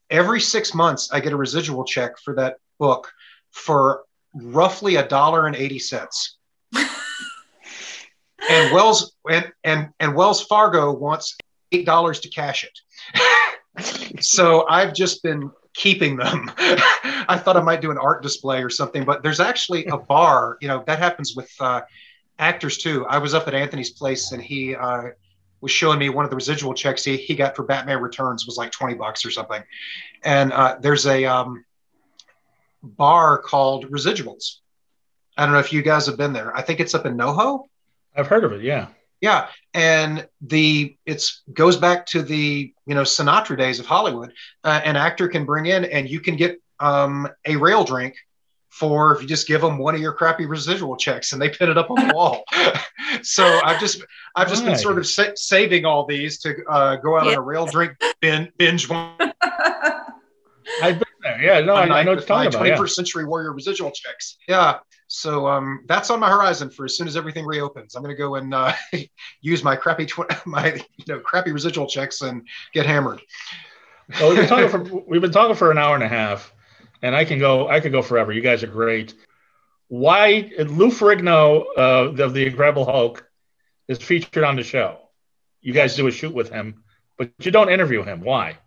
every 6 months I get a residual check for that book for roughly $1.80. And Wells Fargo wants $8 to cash it. So I've just been keeping them. I thought I might do an art display or something, but there's actually a bar, that happens with actors too. I was up at Anthony's place and he was showing me one of the residual checks he got for Batman Returns was like $20 or something. And there's a bar called Residuals. I don't know if you guys have been there. I think it's up in NoHo. I've heard of it. Yeah. Yeah. And it goes back to the, Sinatra days of Hollywood. An actor can bring in and you can get a rail drink for if you just give them one of your crappy residual checks and they pin it up on the wall. So I've just been sort of saving all these to go out on a rail drink binge one. I've been there. Yeah, no, I know what you're talking about. 21st Century Warrior residual checks. Yeah. So that's on my horizon for as soon as everything reopens. I'm going to go and use my crappy crappy residual checks and get hammered. Well, we've been talking for an hour and a half, and I could go forever. You guys are great. Why Lou Ferrigno of the Incredible Hulk is featured on the show? You guys do a shoot with him, but you don't interview him. Why?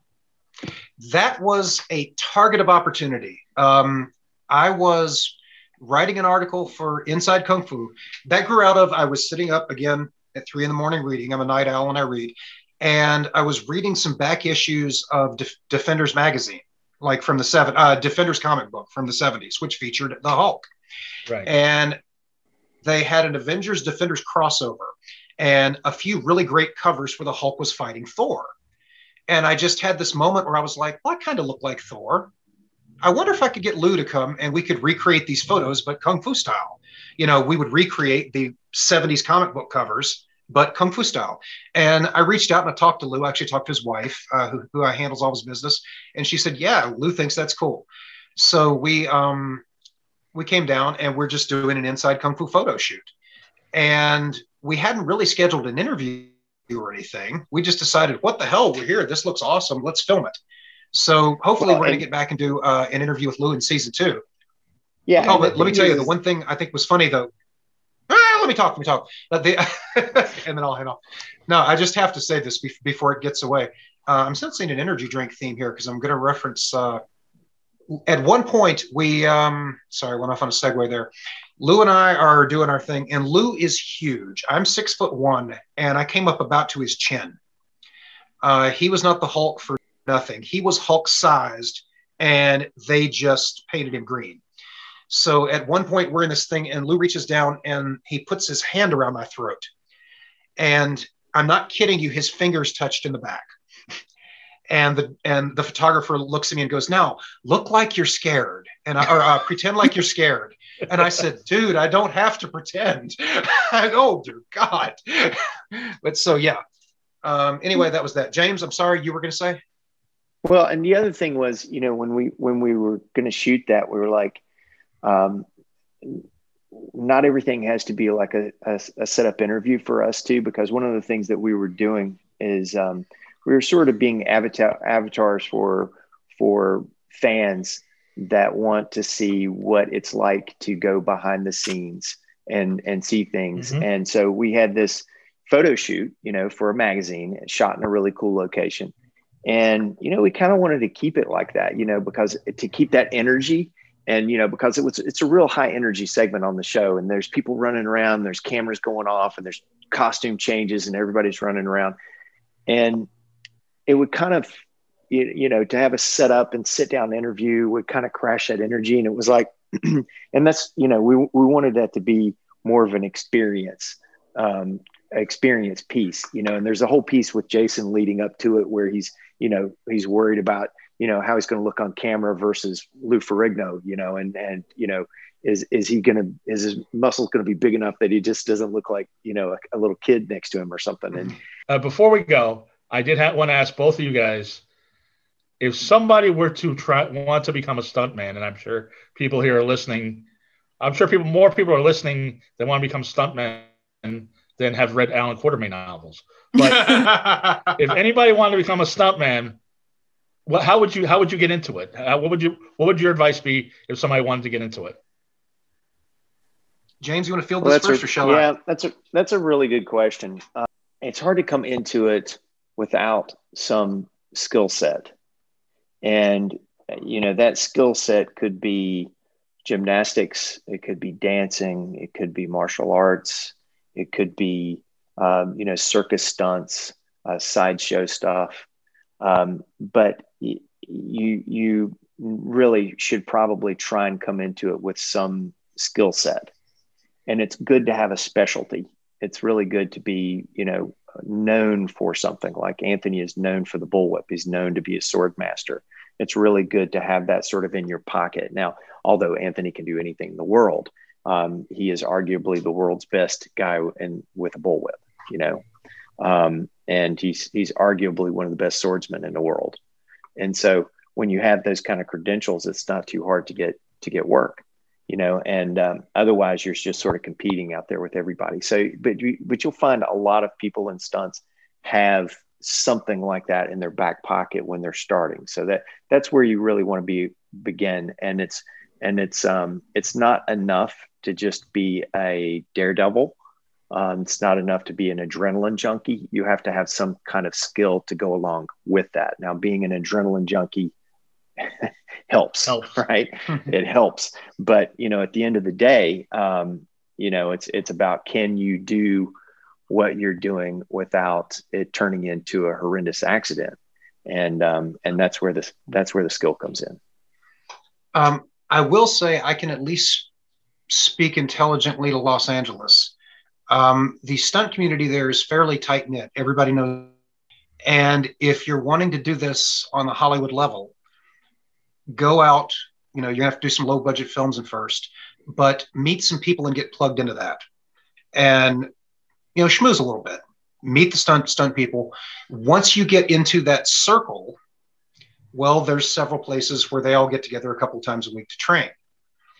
That was a target of opportunity. I was writing an article for Inside Kung Fu that grew out of, I was sitting up again at 3 a.m. reading. I'm a night owl and I read. And I was reading some back issues of Defenders magazine, like from the Defenders comic book from the 70s, which featured the Hulk. Right. And they had an Avengers Defenders crossover and a few really great covers where the Hulk was fighting Thor. And I just had this moment where I was like, well, I kind of look like Thor. I wonder if I could get Lou to come and we could recreate these photos, but Kung Fu style. We would recreate the 70s comic book covers, but Kung Fu style. And I reached out and I talked to Lou. I actually talked to his wife, who handles all his business. And she said, yeah, Lou thinks that's cool. So we came down and we're just doing an Inside Kung Fu photo shoot. And we hadn't really scheduled an interview or anything. We just decided, what the hell, we're here. This looks awesome. Let's film it. So hopefully we're going to get back and do an interview with Lou in season 2. Yeah. Oh, but let me tell you, the one thing I think was funny though. Let me talk. And then I'll head off. No, I just have to say this before it gets away. I'm sensing an energy drink theme here because I'm going to reference. At one point, we sorry, I went off on a segue there. Lou and I are doing our thing, and Lou is huge. I'm 6'1", and I came up about to his chin. He was not the Hulk for nothing. He was Hulk-sized, and they just painted him green. So at one point, we're in this thing, and Lou reaches down, and he puts his hand around my throat. And I'm not kidding you, his fingers touched in the back. And the photographer looks at me and goes, now, look like you're scared, or pretend like you're scared. And I said, dude, I don't have to pretend. Oh, dear God. But so, yeah. Anyway, that was that. James, I'm sorry, you were going to say? Well, and the other thing was, when we were going to shoot that, we were like, not everything has to be like a setup interview for us too, because one of the things that we were doing is we were sort of being avatars for fans that want to see what it's like to go behind the scenes and see things. Mm-hmm. And so we had this photo shoot, for a magazine shot in a really cool location. And, we kind of wanted to keep it like that, because to keep that energy and, because it's a real high energy segment on the show, and there's people running around, there's cameras going off, and there's costume changes and everybody's running around. And it would kind of, to have a set up and sit down interview would kind of crash that energy. And it was like, and that's, we wanted that to be more of an experience piece, and there's a whole piece with Jason leading up to it where he's worried about, how he's going to look on camera versus Lou Ferrigno, and is his muscles going to be big enough that he just doesn't look like, a little kid next to him or something. And before we go, I did want to ask both of you guys, if somebody were to want to become a stuntman, and I'm sure people here are listening, more people are listening that want to become stuntmen than have read Alan Quartermain novels. But if anybody wanted to become a stuntman, how would you get into it? What would your advice be if somebody wanted to get into it? James, you want to field this first, or shall I? Yeah, that's a really good question. It's hard to come into it without some skill set. And, that skill set could be gymnastics. It could be dancing. It could be martial arts. It could be, circus stunts, sideshow stuff. But you really should probably try and come into it with some skill set. And it's good to have a specialty. It's really good to be, known for something. Like Anthony is known for the bullwhip. He's known to be a sword master. it's really good to have that sort of in your pocket. Now, although Anthony can do anything in the world, he is arguably the world's best guy with a bullwhip, and he's arguably one of the best swordsmen in the world. And so when you have those kind of credentials, it's not too hard to get work, and otherwise you're just sort of competing out there with everybody. So, but you'll find a lot of people in stunts have something like that in their back pocket when they're starting. So that's where you really want to begin. And it's not enough to just be a daredevil. It's not enough to be an adrenaline junkie. You have to have some kind of skill to go along with that. Now, being an adrenaline junkie helps, right? It helps. But, at the end of the day, it's about, can you do what you're doing without it turning into a horrendous accident? And that's where the skill comes in. I will say I can at least speak intelligently to Los Angeles. The stunt community there is fairly tight knit. Everybody knows. And if you're wanting to do this on the Hollywood level, go out, you have to do some low budget films at first, but meet some people and get plugged into that. And, schmooze a little bit, meet the stunt people. Once you get into that circle, well, there's several places where they all get together a couple of times a week to train.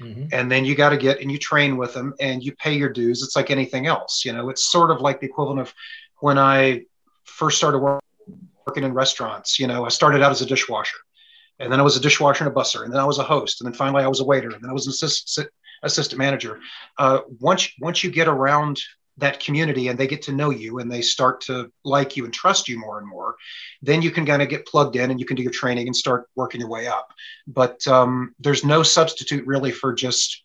Mm-hmm. And then you got to get and you train with them and you pay your dues. It's like anything else. It's sort of like the equivalent of when I first started working in restaurants. I started out as a dishwasher, and then I was a dishwasher and a busser, and then I was a host, and then finally I was a waiter, and then I was an assistant manager. Once you get around that community and they get to know you and they start to like you and trust you more and more, then you can kind of get plugged in and you can do your training and start working your way up. But there's no substitute really for just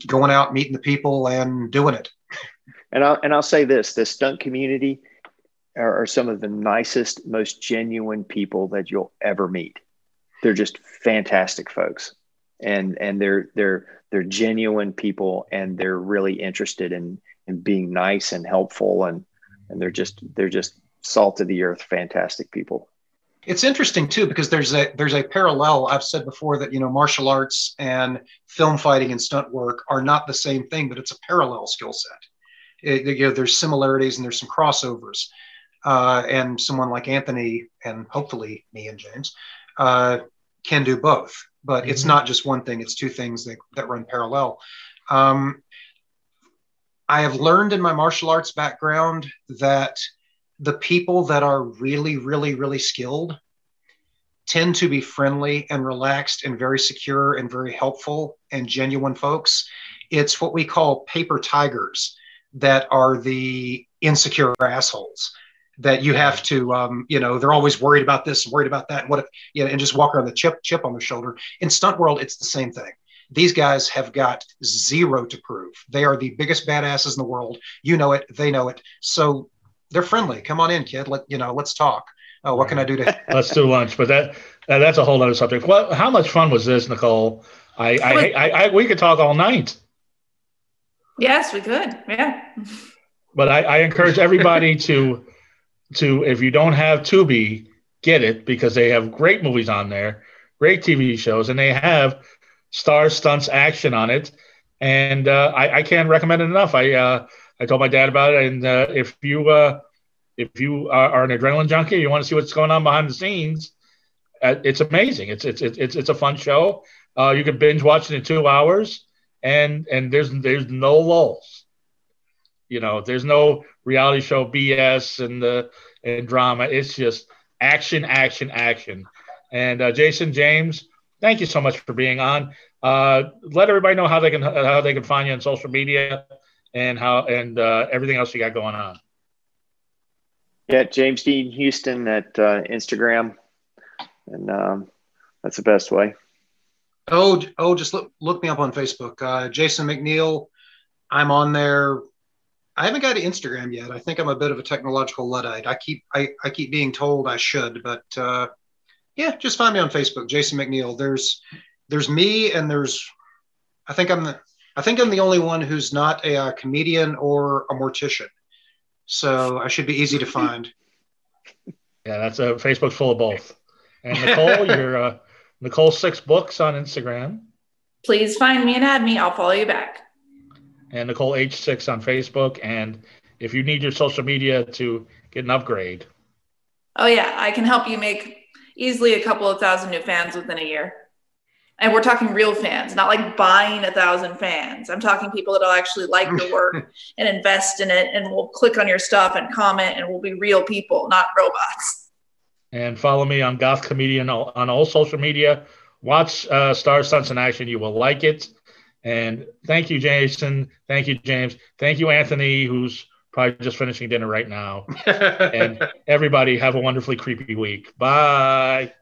going out, meeting the people and doing it. And I'll say this, the stunt community are some of the nicest, most genuine people that you'll ever meet. They're just fantastic folks. And they're genuine people, and they're really interested in being nice and helpful, and they're just salt of the earth, fantastic people. It's interesting too, because there's a parallel. I've said before that, martial arts and film fighting and stunt work are not the same thing, but it's a parallel skill set. There's similarities and there's some crossovers. And someone like Anthony, and hopefully me and James, can do both. But it's not just one thing, it's two things that run parallel. I have learned in my martial arts background that the people that are really, really, really skilled tend to be friendly and relaxed and very secure and very helpful and genuine folks. It's what we call paper tigers that are the insecure assholes that you have to, they're always worried about this, worried about that. What if, and just walk around the chip on their shoulder. In stunt world, it's the same thing. These guys have got zero to prove. They are the biggest badasses in the world. You know it. They know it. So they're friendly. Come on in, kid. Let's talk. Oh, what can I do to? Let's do lunch. But that's a whole other subject. Well, how much fun was this, Nicole? We could talk all night. Yes, we could. Yeah. But I encourage everybody to if you don't have Tubi, get it, because they have great movies on there, great TV shows, and they have Stars Stunts Action on it, and I can't recommend it enough. I told my dad about it, and if you are an adrenaline junkie, you want to see what's going on behind the scenes, it's amazing. It's a fun show. You can binge watch it in 2 hours, and there's no lulls. There's no reality show BS and drama. It's just action. And Jason, James, thank you so much for being on. Let everybody know how they can find you on social media and everything else you got going on. Yeah, James Dean Houston at Instagram, and that's the best way. Just look me up on Facebook. Jason McNeil, I'm on there. I haven't got to Instagram yet. I think I'm a bit of a technological Luddite. I keep being told I should, but yeah, just find me on Facebook, Jason McNeil. There's me, and I think I'm the only one who's not a comedian or a mortician. So I should be easy to find. Yeah, that's Facebook's full of both. And Nicole, you're Nicole 6 Books on Instagram. Please find me and add me. I'll follow you back. And Nicole H6 on Facebook. And if you need your social media to get an upgrade. Oh, yeah. I can help you make easily a couple of thousand new fans within a year. And we're talking real fans, not like buying 1,000 fans. I'm talking people that'll actually like your work and invest in it and will click on your stuff and comment and will be real people, not robots. And follow me on Goth Comedian on all social media. Watch Stars Stunts in Action. You will like it. And thank you, Jason. Thank you, James. Thank you, Anthony, who's probably just finishing dinner right now. And everybody have a wonderfully creepy week. Bye.